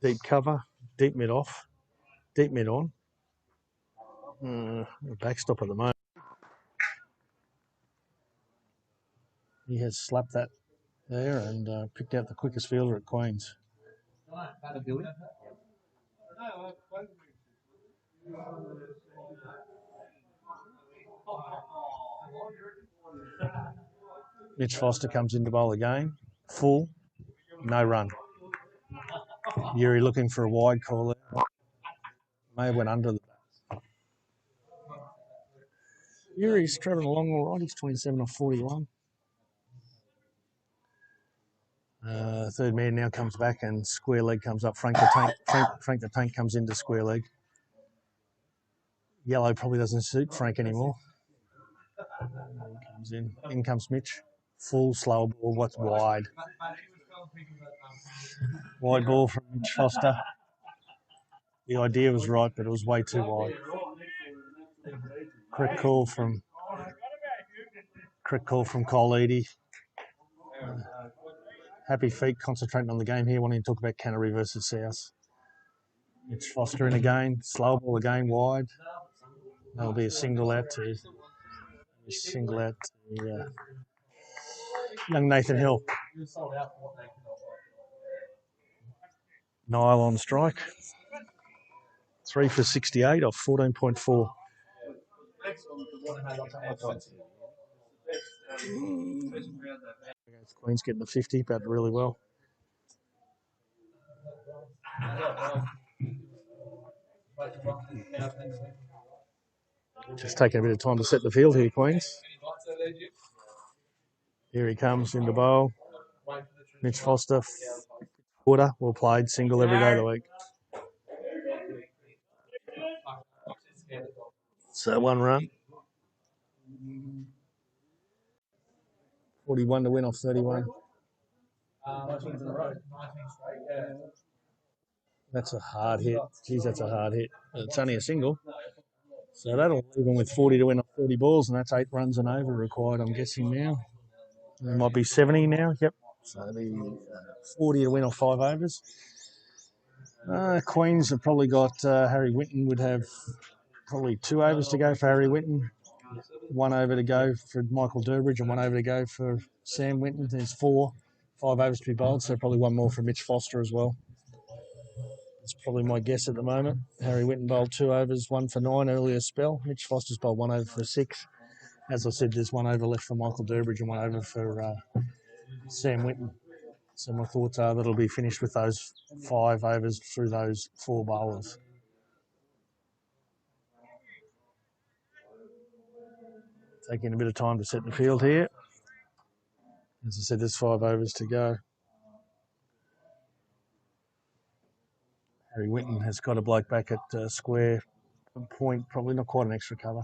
deep cover, deep mid off, deep mid on. Backstop at the moment. He has slapped that there and picked out the quickest fielder at Queens. Mitch Foster comes into bowl again. Full, no run. Yuri looking for a wide call there. May have went under the bat. Yuri's travelling along all right. He's 27 off 41. Third man now comes back and square leg comes up. Frank the Tank comes into square leg. Yellow probably doesn't suit Frank anymore. He comes in. In comes Mitch. Full slow ball. What's wide? Wide ball from Mitch Foster. The idea was right, but it was way too wide. Correct call from Cole Eady. Happy feet concentrating on the game here, wanting to talk about Canterbury versus South. Mitch Foster in again. Slow ball again, wide. That'll be a single out to young Nathan Hill. Niall on strike. 3 for 68 off 14.4. Queen's getting the 50, but really well. Just taking a bit of time to set the field here, Queens. Here he comes in the bowl. Mitch Foster, quarter, well played, single every day of the week. So 1 run. 41 to win off 31. That's a hard hit. Geez, that's a hard hit. It's only a single. So that'll leave him with 40 to win off 30 balls, and that's 8 runs and over required, I'm guessing now. It might be 70 now. Yep, So the 40 to win off 5 overs. Queens have probably got Harry Winton would have probably 2 overs to go for Harry Winton, 1 over to go for Michael Durbridge, and 1 over to go for Sam Winton. There's 5 overs to be bowled, so probably 1 more for Mitch Foster as well. That's probably my guess at the moment. Harry Winton bowled 2 overs, 1 for 9 earlier spell. Mitch Foster's bowled 1 over for 6. As I said, there's 1 over left for Michael Durbridge and 1 over for Sam Winton. So my thoughts are that it'll be finished with those 5 overs through those 4 bowlers. Taking a bit of time to set the field here. As I said, there's 5 overs to go. Harry Winton has got a bloke back at square point, probably not quite an extra cover.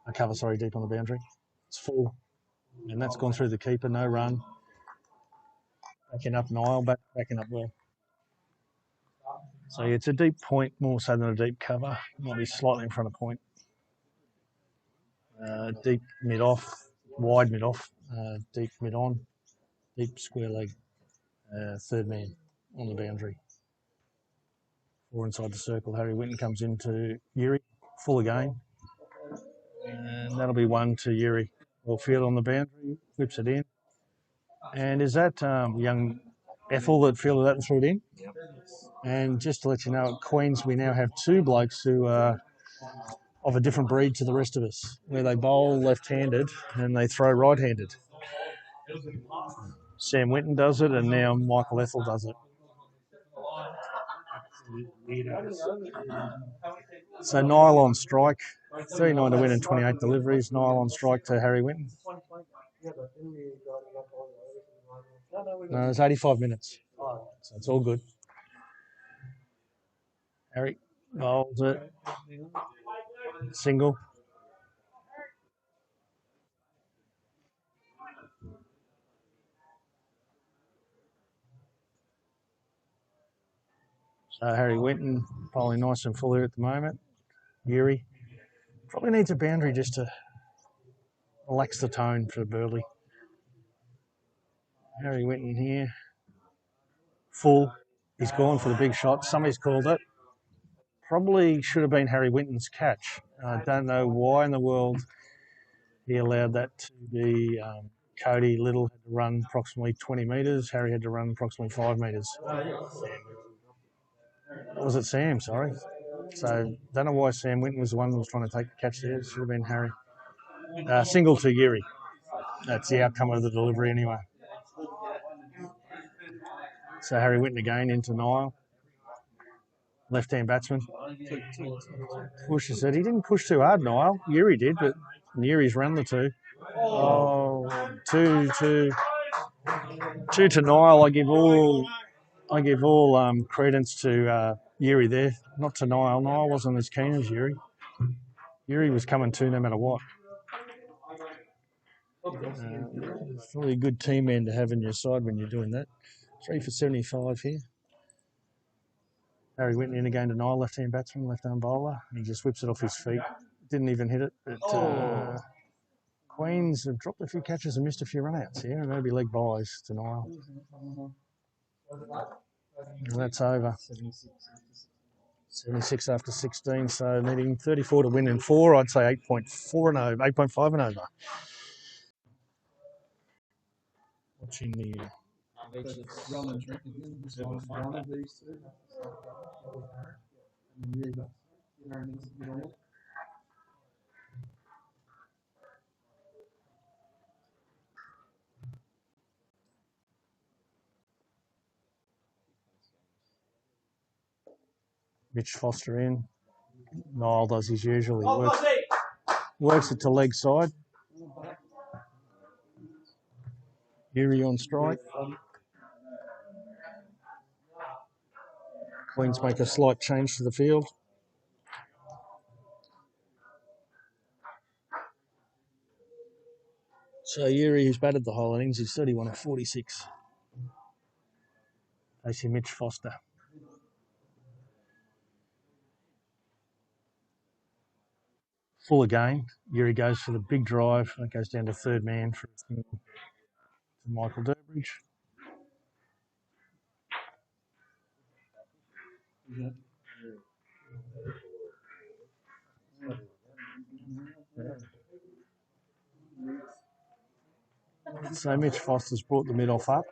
A cover, sorry, deep on the boundary. It's full, and that's gone through the keeper, no run. Backing up Niall, backing up well. So yeah, it's a deep point more so than a deep cover. Might be slightly in front of point. Deep mid off, wide mid off, deep mid on, deep square leg, third man on the boundary. 4 inside the circle. Harry Winton comes into Yuri, full again. And that'll be 1 to Yuri. Well, field on the boundary, whips it in. And is that young Ethel that fielded that and threw it in? Yep. And just to let you know, at Queens we now have 2 blokes who are of a different breed to the rest of us, where they bowl left-handed and they throw right-handed. Sam Winton does it, and now Michael Ethel does it. So Niall on strike, 39 to win and 28 deliveries. Niall on strike to Harry Winton. No, it's 85 minutes, so it's all good. Harry bowls it, single. So Harry Winton bowling nice and full here at the moment. Yuri probably needs a boundary just to relax the tone for Burleigh. Harry Winton here, full. He's gone for the big shot. Somebody's called it. Probably should have been Harry Winton's catch. I don't know why in the world he allowed that to be. Cody Little had to run approximately 20 metres. Harry had to run approximately 5 metres. Was it Sam? Sorry. So don't know why Sam Winton was the one who was trying to take the catch there. It should have been Harry. Single to Yuri. That's the outcome of the delivery anyway. So Harry Winton again into Niall. Left-hand batsman. Pushes it. He didn't push too hard, Niall. Yuri did, but Yuri's run the 2. Oh, 2 to Niall. I give all credence to Yuri there, not to Niall. Niall wasn't as keen as Yuri. Yuri was coming 2 no matter what. It's really a good team man to have in your side when you're doing that. 3 for 75 here. Harry Winton in again to Niall, left-hand batsman, left-arm bowler. He just whips it off his feet. Didn't even hit it. But Queens have dropped a few catches and missed a few run-outs here, and maybe leg buys to Niall. And that's over. 76 after 16, so needing 34 to win in 4. I'd say 8.4 and over, 8.5 and over. Watching the Mitch Foster in. Niall does his usual. He works it to leg side. Yuri on strike. Queens make a slight change to the field. So Yuri, who's batted the whole innings, is 31 at 46. Facing Mitch Foster. Full again. Yuri goes for the big drive. That goes down to third man for Michael Durbridge. So Mitch Foster's brought the mid-off up.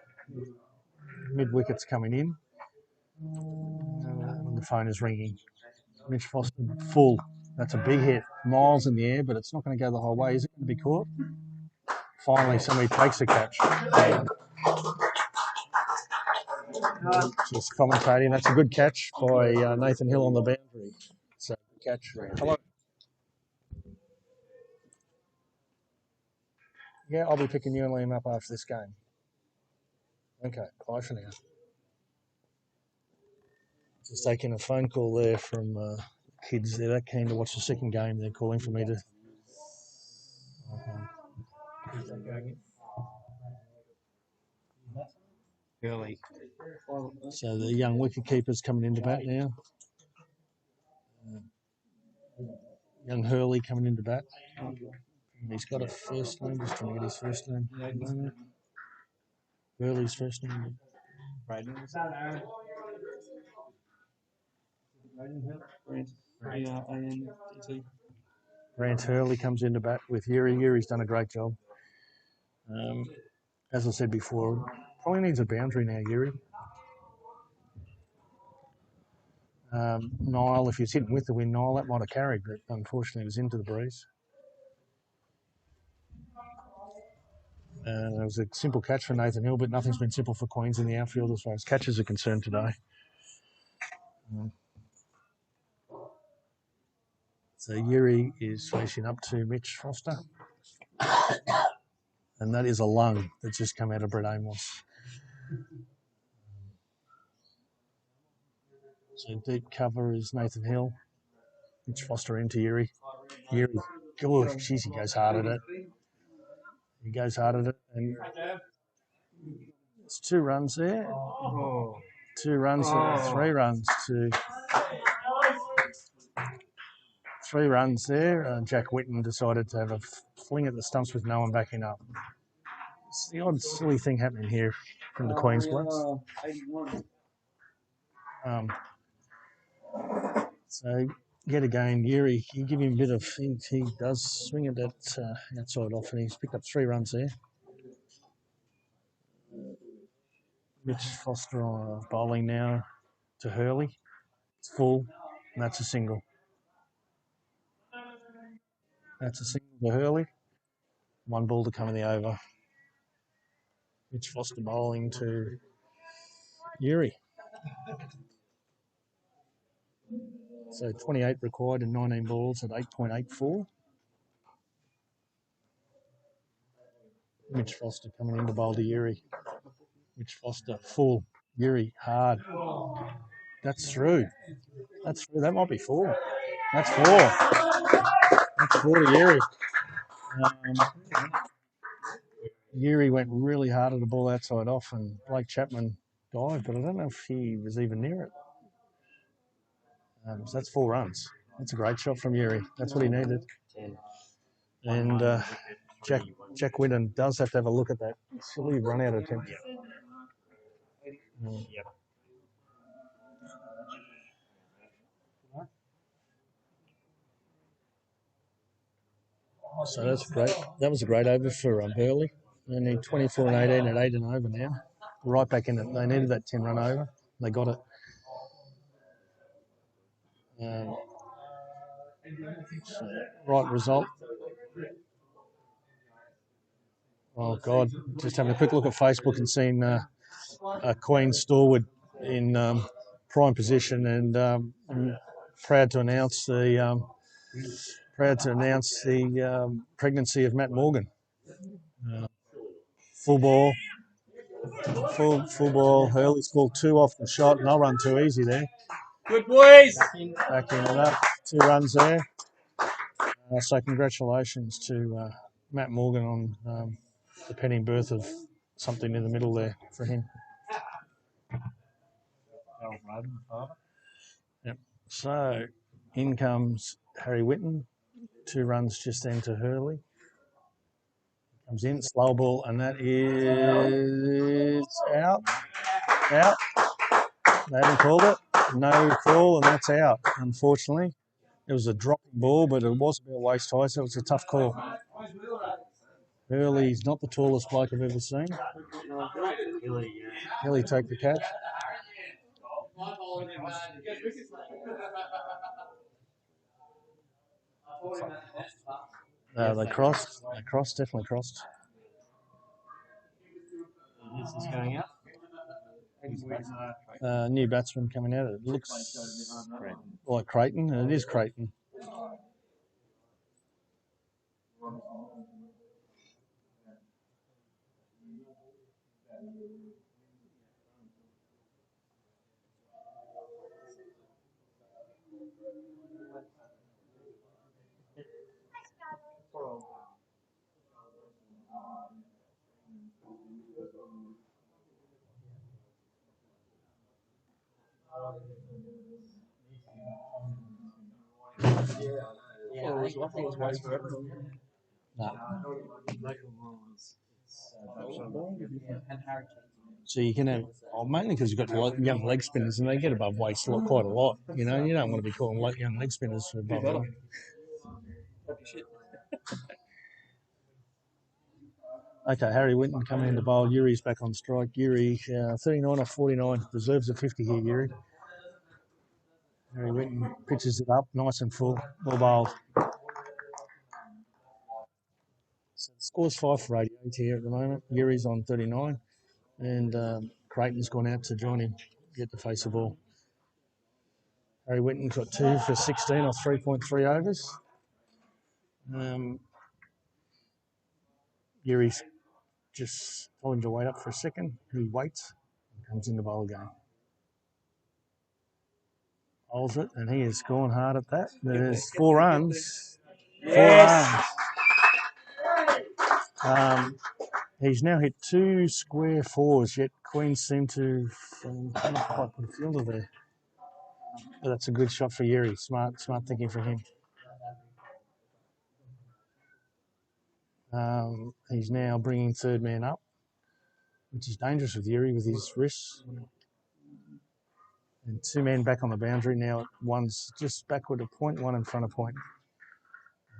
Mid-wicket's coming in. And the phone is ringing. Mitch Foster full. That's a big hit. Miles in the air, but it's not going to go the whole way. Is it going to be caught? Finally, somebody takes a catch. Just commentating. That's a good catch by Nathan Hill on the boundary. So catch. Hello. Yeah, I'll be picking you and Liam up after this game. Okay, bye for now. Just taking a phone call there from kids. They're that keen to watch the second game. They're calling for me to. Burleigh. So the young wicket keeper's coming into bat now. Young Hurley coming into bat. He's got a first name. Just trying to get his first name. Hurley's first name. Grant Hurley comes into bat with Yuri. Yuri's done a great job. As I said before, probably needs a boundary now, Yuri. Niall, if he's hitting with the wind, Niall, that might have carried, but unfortunately it was into the breeze. It was a simple catch for Nathan Hill, but nothing's been simple for Queens in the outfield as far as catches are concerned today. So Yuri is facing up to Mitch Foster. And that is a lung that's just come out of Brett Amos. So deep cover is Nathan Hill. Mitch Foster into Yuri. Yuri, oh, geez, he goes hard at it. He goes hard at it. And it's 2 runs there. 2 runs, 3 runs to... 3 runs there. Jack Whitten decided to have a fling at the stumps with no one backing up. It's the odd silly thing happening here from the Queens Bloods. So yet again, Yuri, you give him a bit of, he does swing at that outside off, and he's picked up 3 runs there. Mitch Foster bowling now to Hurley. It's full, and that's a single. That's a single to Hurley. 1 ball to come in the over. Mitch Foster bowling to Yuri. So 28 required and 19 balls at 8.84. Mitch Foster coming in to bowl to Yuri. Mitch Foster full. Yuri hard. That's through. That's through. That might be 4. That's 4. That's 4 to Yuri. Yuri went really hard at the ball outside off, and Blake Chapman dived, but I don't know if he was even near it. So that's 4 runs. That's a great shot from Yuri. That's what he needed. And Jack Whitten does have to have a look at that silly run-out attempt. So that's great. That was a great over for Burleigh. They need 24 and 18 at 8 and over now. Right back in it. They needed that 10 run over. They got it. So, right result. Oh God! Just having a quick look at Facebook and seeing Queen Storwood in prime position, and I'm proud to announce the pregnancy of Matt Morgan. Full ball. Full ball. Hurley's called 2 off the shot, and I'll run too easy there. Good boys. Back in and up. 2 runs there. So congratulations to Matt Morgan on the pending birth of something in the middle there for him. Yep. So in comes Harry Whitten. 2 runs just then to Hurley. Comes in, slow ball, and that is out. Out. They haven't called it. No call, and that's out, unfortunately. It was a dropping ball, but it was about waist high, so it was a tough call. Burleigh's not the tallest bloke I've ever seen. Hilly take the catch. They crossed. They crossed, definitely crossed. This is going out. New batsman coming out. It looks like Creighton, and it is Creighton. So you can have, mainly because you've got young leg spinners and they get above waist quite a lot. You know, you don't want to be calling young leg spinners for above waist. Okay, Harry Winton coming in to bowl. Yuri's back on strike. Yuri, 39 off 49. Deserves a 50 here, Yuri. Harry Winton pitches it up, nice and full. Well bowled. So the score's 5 for 88 here at the moment. Yuri's on 39. And Creighton's gone out to join him, get to face the ball. Harry Winton's got 2 for 16 off 3.3 overs. Yuri's just told him to wait up for a second. He waits and comes in the bowl again. Holds it, and he has gone hard at that. There's 4 runs. Yes. 4 runs. He's now hit 2 square fours, yet Queens seem to not quite put a fielder there. But that's a good shot for Yuri. Smart thinking for him. He's now bringing third man up, which is dangerous with Yuri with his wrists. And 2 men back on the boundary now. One's just backward a point, one in front of point.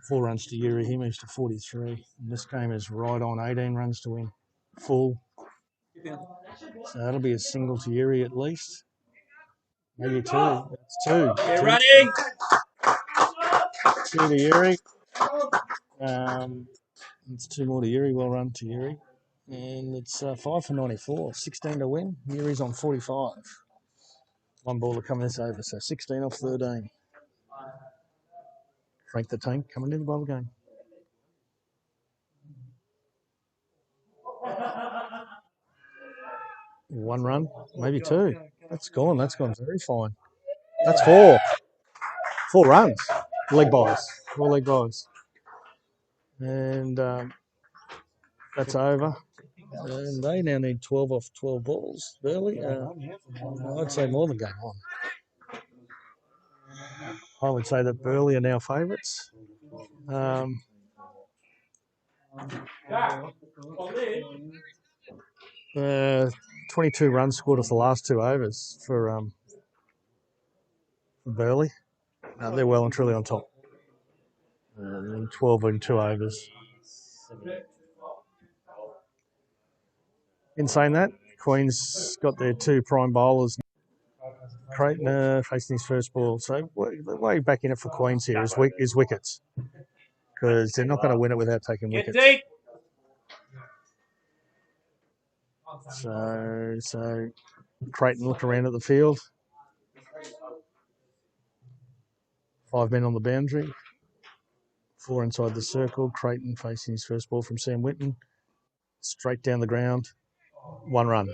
4 runs to Yuri. He moves to 43. And this game is right on 18 runs to win. Full. So that'll be a single to Yuri at least. Maybe 2. That's 2. They're running. 2 to Yuri. It's 2 more to Yuri. Well run to Yuri. And it's 5 for 94. 16 to win. Yuri's on 45. 1 ball to come this over. So 16 off 13. Frank the Tank coming in the bowl game. One run, maybe 2. That's gone. That's gone very fine. That's 4. 4 runs. Leg byes. 4 leg byes. And that's over. And they now need 12 off 12 balls. Burleigh, I'd say more than game on. I would say that Burleigh are now favourites. 22 runs scored off the last 2 overs for Burleigh. They're well and truly on top. 12 in 2 overs. In saying that, Queen's got their 2 prime bowlers. Creighton facing his first ball. So the way back in it for Queen's here is wickets. Because they're not going to win it without taking wickets. So Creighton look around at the field. 5 men on the boundary. 4 inside the circle. Creighton facing his first ball from Sam Winton. Straight down the ground. 1 run.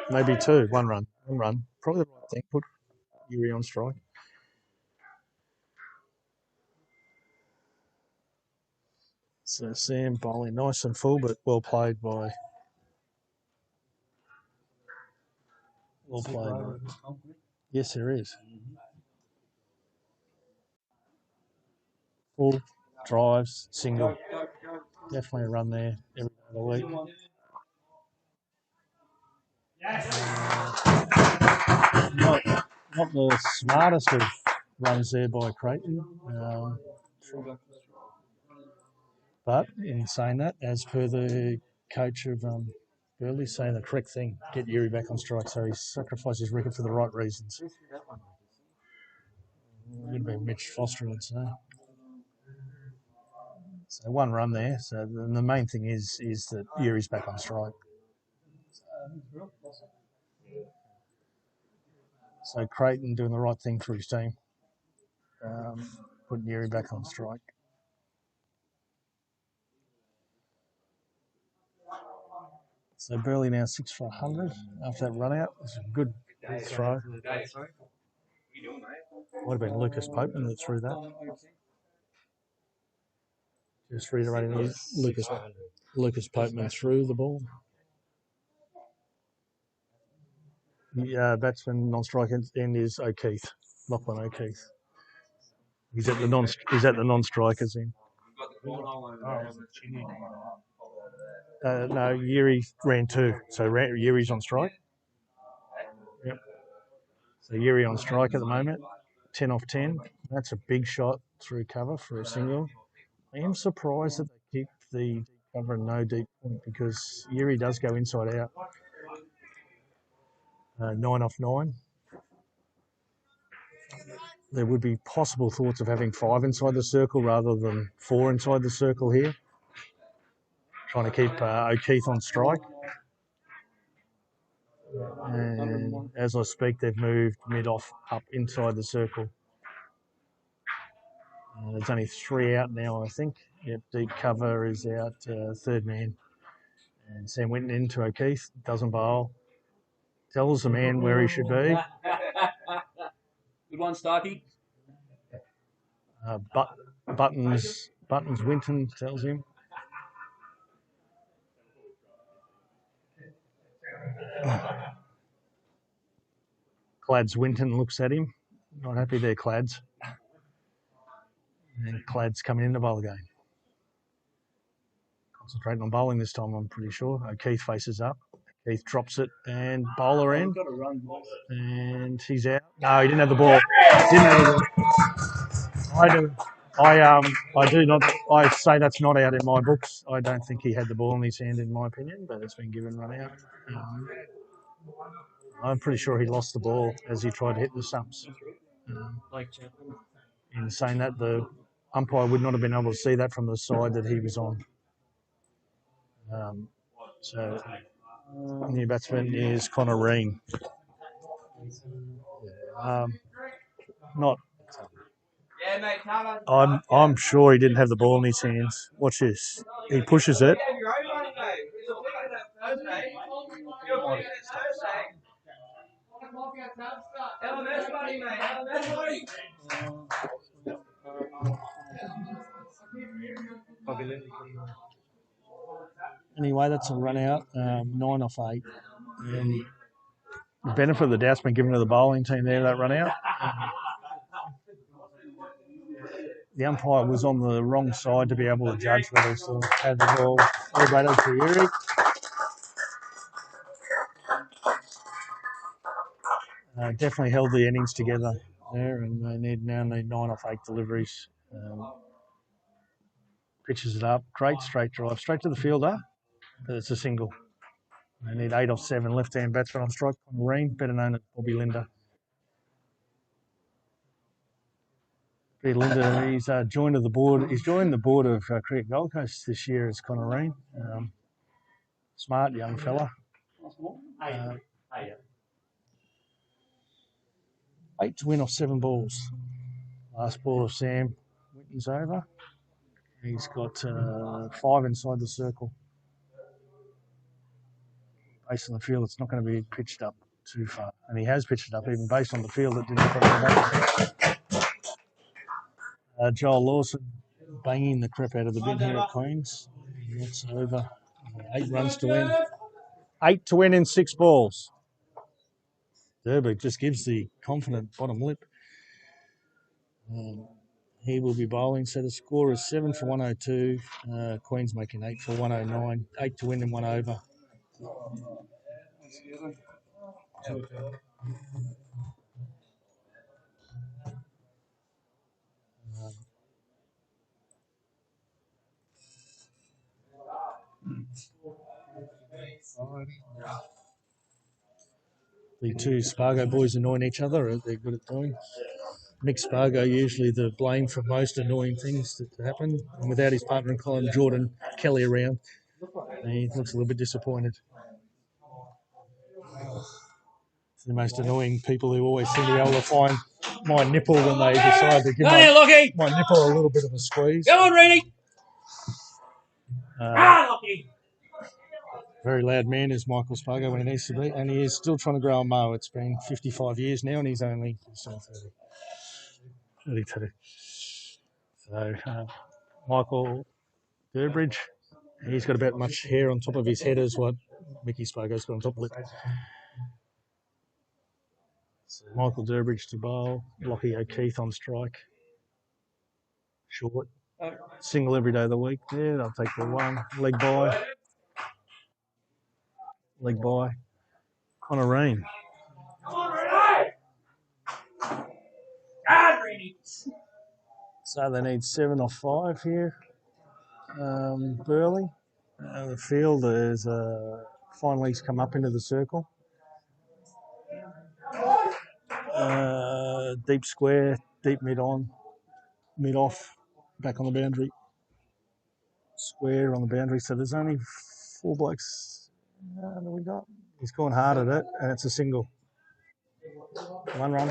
Maybe 2. 1 run. 1 run. Probably the right thing. Put Yuri on strike. So Sam bowling nice and full, but well played by. Well played. Yes, there is. Full drives, single. Definitely a run there every day of the week. not the smartest of runs there by Creighton. But in saying that, as per the coach of Burleigh, saying the correct thing, get Yuri back on strike. So he sacrificed his wicket for the right reasons. Would have been Mitch Foster, I'd say. So one run there. So the main thing is that Yuri's back on strike. So Creighton doing the right thing for his team, putting Yuri back on strike. So Burleigh now 6 for 100 after that run out. It's a good throw. Might have been Lucas Popeman that threw that. Just reiterating, Lucas Popeman threw the ball. The batsman non-strike end is O'Keefe, Lachlan O'Keefe. He's at the non-strikers end. No, Yuri ran 2, so Yuri's on strike. Yep. So Yuri on strike at the moment, 10 off 10. That's a big shot through cover for a single. I am surprised that they keep the cover and no deep point because Yuri does go inside out. 9 off 9. There would be possible thoughts of having 5 inside the circle rather than 4 inside the circle here. Trying to keep O'Keefe on strike. And as I speak, they've moved mid-off up inside the circle. There's only 3 out now, I think. Yep, deep cover is out, third man. And Sam Winton into O'Keefe, doesn't bowl. Tells the man where he should be. Good one, Starkey. Buttons Winton tells him. Clads Winton looks at him. Not happy there, Clads. And Clads coming into bowl again. Concentrating on bowling this time, I'm pretty sure. O'Keefe faces up. Keith drops it and bowler in. And he's out. No, he didn't have the ball. I say that's not out in my books. I don't think he had the ball in his hand, in my opinion, but it's been given run out. I'm pretty sure he lost the ball as he tried to hit the stumps. In saying that, the umpire would not have been able to see that from the side that he was on. So new batsman is Connor Reen. Not. I'm sure he didn't have the ball in his hands. Watch this. He pushes it. Anyway, that's a run out, 9 off 8. And the benefit of the doubt's been given to the bowling team there, that run out. The umpire was on the wrong side to be able to judge whether he still had the ball. Elevated to Yuri. Definitely held the innings together there, and they now need 9 off 8 deliveries. Pitches it up, great straight drive, straight to the fielder, but it's a single. They need 8 off 7 left-hand batsman on strike. Reen, better known as Bobby Linder. Bobby Linder, he's joined the board. He's joined the board of Cricket Gold Coast this year as Connor Reen. Smart young fella. 8 to win off 7 balls. Last ball of Sam Winton's over. He's got 5 inside the circle. Based on the field, it's not going to be pitched up too far. And he has pitched it up, even based on the field, it didn't put it back. Joel Lawson banging the crap out of the bin here at Queens. That's over. 8 runs to win. 8 to win in 6 balls. Derby just gives the confident bottom lip. He will be bowling. So the score is 7 for 102. Queens making 8 for 109. 8 to win and 1 over. The two Spargo boys annoying each other, as they're good at doing. Mick Spargo usually the blame for most annoying things that happen, and without his partner in crime, Jordan Kelly, around, he looks a little bit disappointed. It's the most annoying people who always seem to be able to find my nipple when they decide to give my nipple a little bit of a squeeze. Go on, Reedy! Very loud man is Michael Spargo when he needs to be, and he is still trying to grow a mo. It's been 55 years now, and he's only 32. So Michael Durbridge, he's got about much hair on top of his head as what Mickey Spargo's got on top of it. So Michael Durbridge to bowl, Lockie O'Keefe on strike. Short. Single every day of the week there. They'll take the one. Leg by. Leg by. Connor Rain. So they need 7 off 5 here. Burleigh. The field is finally come up into the circle. Deep square, deep mid on, mid off, back on the boundary. Square on the boundary. So there's only 4 blokes that we got. He's gone hard at it, and it's a single. 1 run.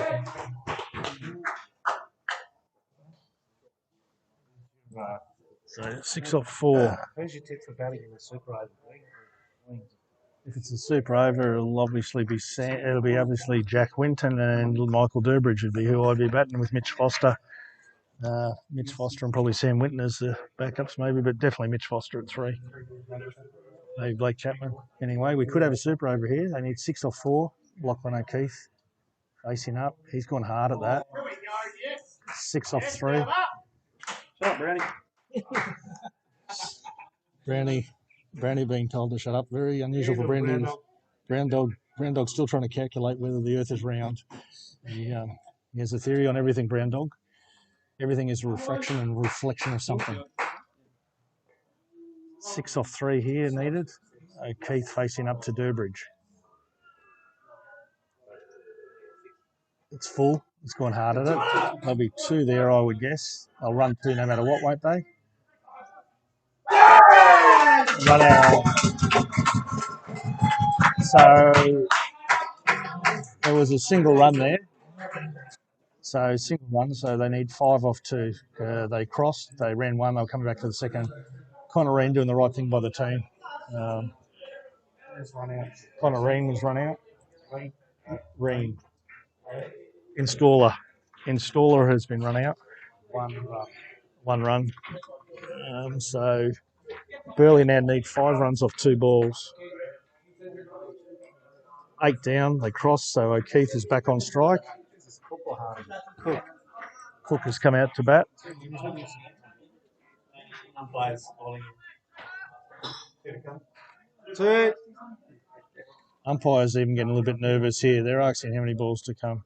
So 6 off 4. Who's your tip for batting in the Super Over? If it's a super over, it'll obviously be obviously Jack Winton and Michael Durbridge would be who I'd be batting with. Mitch Foster, and probably Sam Winton as the backups maybe, but definitely Mitch Foster at 3. Maybe Blake Chapman. Anyway, we could have a super over here. They need 6 off 4. Lachlan O'Keefe facing up. He's gone hard at that. 6 off 3. Shut up, Brownie. Brownie being told to shut up. Very unusual for Brownie. Brown Dog's still trying to calculate whether the earth is round. He has a theory on everything, Brown Dog. Everything is a refraction and reflection of something. 6 off 3 here needed. Keith facing up to Durbridge. It's full. It's gone hard at it. There'll be 2 there, I would guess. They'll run 2 no matter what, won't they? Run out. So there was a single run there. So single run, so they need 5 off 2. They crossed, they ran 1, they'll come back to the second. Connor Reen doing the right thing by the team. Connor Reen was run out. Reen. Installer has been run out. 1 run. So Burleigh now need 5 runs off 2 balls. 8 down, they cross, so O'Keefe is back on strike. Cook has come out to bat. Umpires even getting a little bit nervous here. They're asking how many balls to come.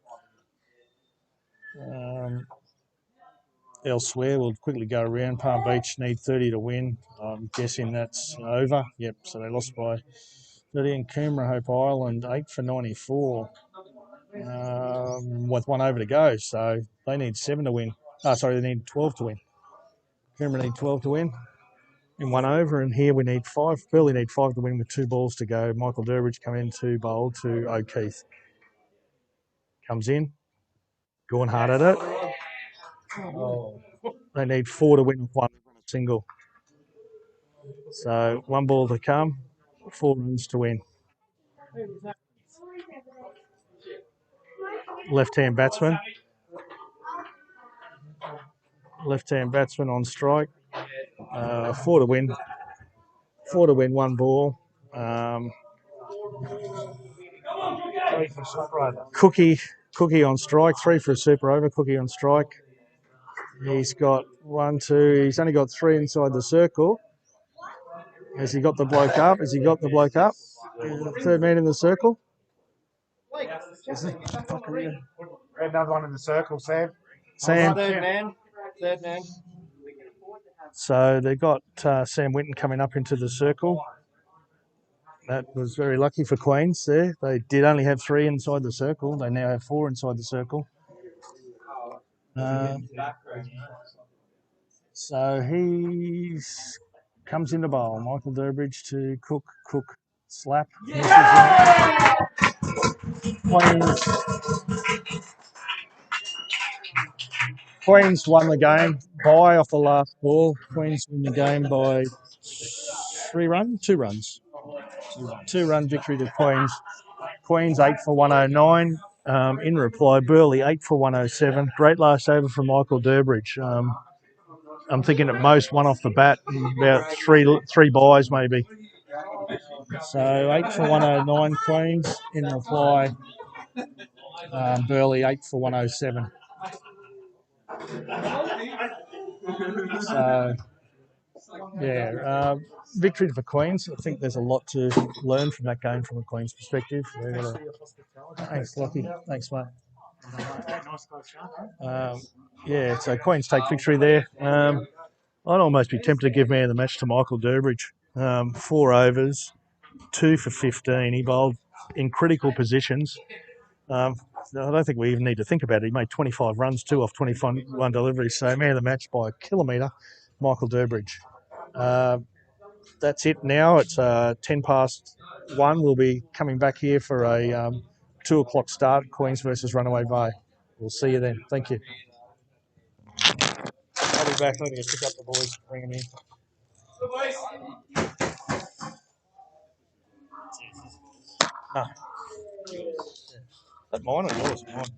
Elsewhere, we'll quickly go around. Palm Beach need 30 to win. I'm guessing that's over. Yep, so they lost by 30. And Coomera Hope Island 8 for 94 with 1 over to go. So they need 7 to win. They need 12 to win. Coomera need 12 to win in 1 over. And here we need 5. Burleigh need 5 to win with 2 balls to go. Michael Durbridge come in to bowl to O'Keefe. Comes in. Going hard at it. They need 4 to win with 1 single. So 1 ball to come, 4 runs to win. Left-hand batsman. Left-hand batsman on strike. 4 to win. 4 to win, 1 ball. Cookie on strike. 3 for a super over. Cookie on strike. He's got 1, 2. He's only got 3 inside the circle. Has he got the bloke up? Is the 3rd man in the circle? Another one in the circle, Sam. Third man. So they've got Sam Winton coming up into the circle. That was very lucky for Queens there. They did only have 3 inside the circle. They now have 4 inside the circle. So he comes into bowl. Michael Durbridge to Cook, slap. Queens won the game by off the last ball. Queens win the game by 2 runs. 2-run victory to Queens. Queens 8 for 109. In reply, Burleigh 8 for 107. Great last over from Michael Durbridge. I'm thinking at most 1 off the bat, about three buys maybe. So 8 for 109 Queens. In reply, Burleigh 8 for 107. So yeah, victory for Queens. I think there's a lot to learn from that game from a Queens perspective. Thanks, Lockie. Thanks, mate. Yeah, so Queens take victory there. I'd almost be tempted to give man of the match to Michael Durbridge. 4 overs, 2 for 15. He bowled in critical positions. I don't think we even need to think about it. He made 25 runs, 2 off 21 deliveries. So man of the match by a kilometre, Michael Durbridge. That's it now. It's 10 past 1. We'll be coming back here for a 2 o'clock start, Queens versus Runaway Bay. We'll see you then. Thank you. I'll be back. I'm going to pick up the boys, bring them in. No. That mine or yours? Mine.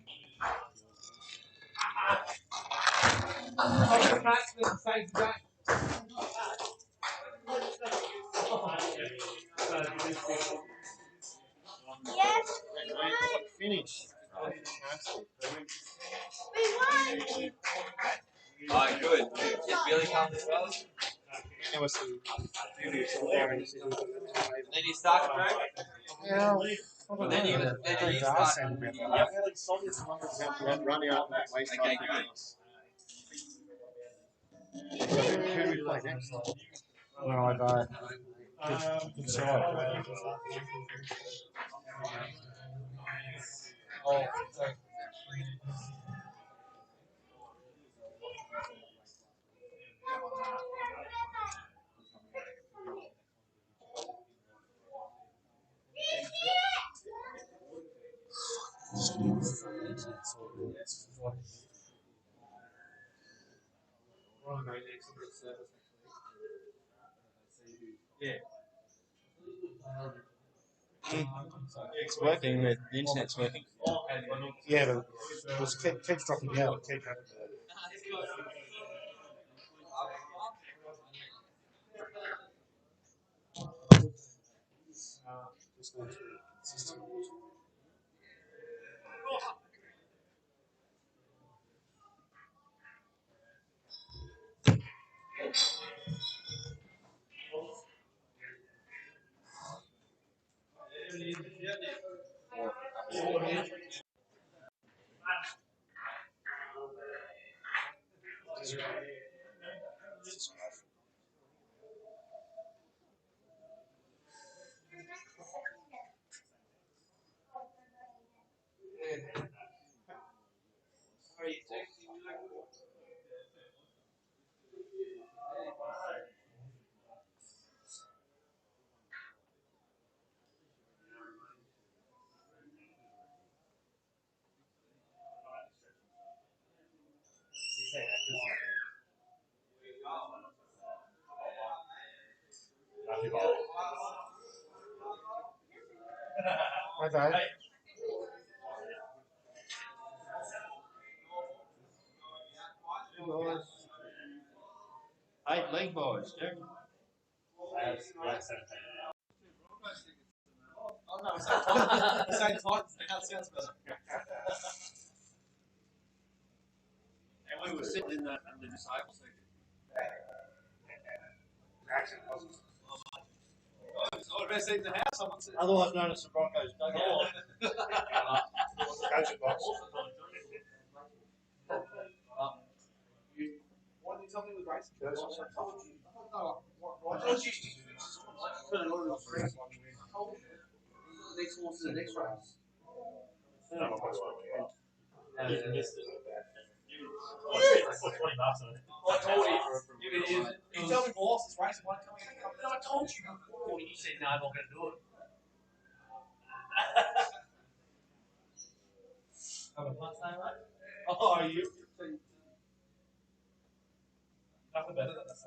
Yes. Finish. Oh, good. Is Billy coming as well? Then you start, right? Yeah. Then you start. Run out. Okay, good. Yeah. It's working. The internet's working. Yeah, but it was keeps dropping out. Okay. Hey, leg boys, Jack. Oh no, it's like Titans now. It sounds better. And we were sitting in the disabled section. It's not the best seat in the house. Someone said. Otherwise known as the Broncos. Why did you tell me it was racing? I told you. Next horse to the next race. You missed it. For 20 bucks on it. I told you. You tell me boss, it's racing one coming in. No, I told you before. You said no, I'm not going to do it. Oh, you. Nothing better than that.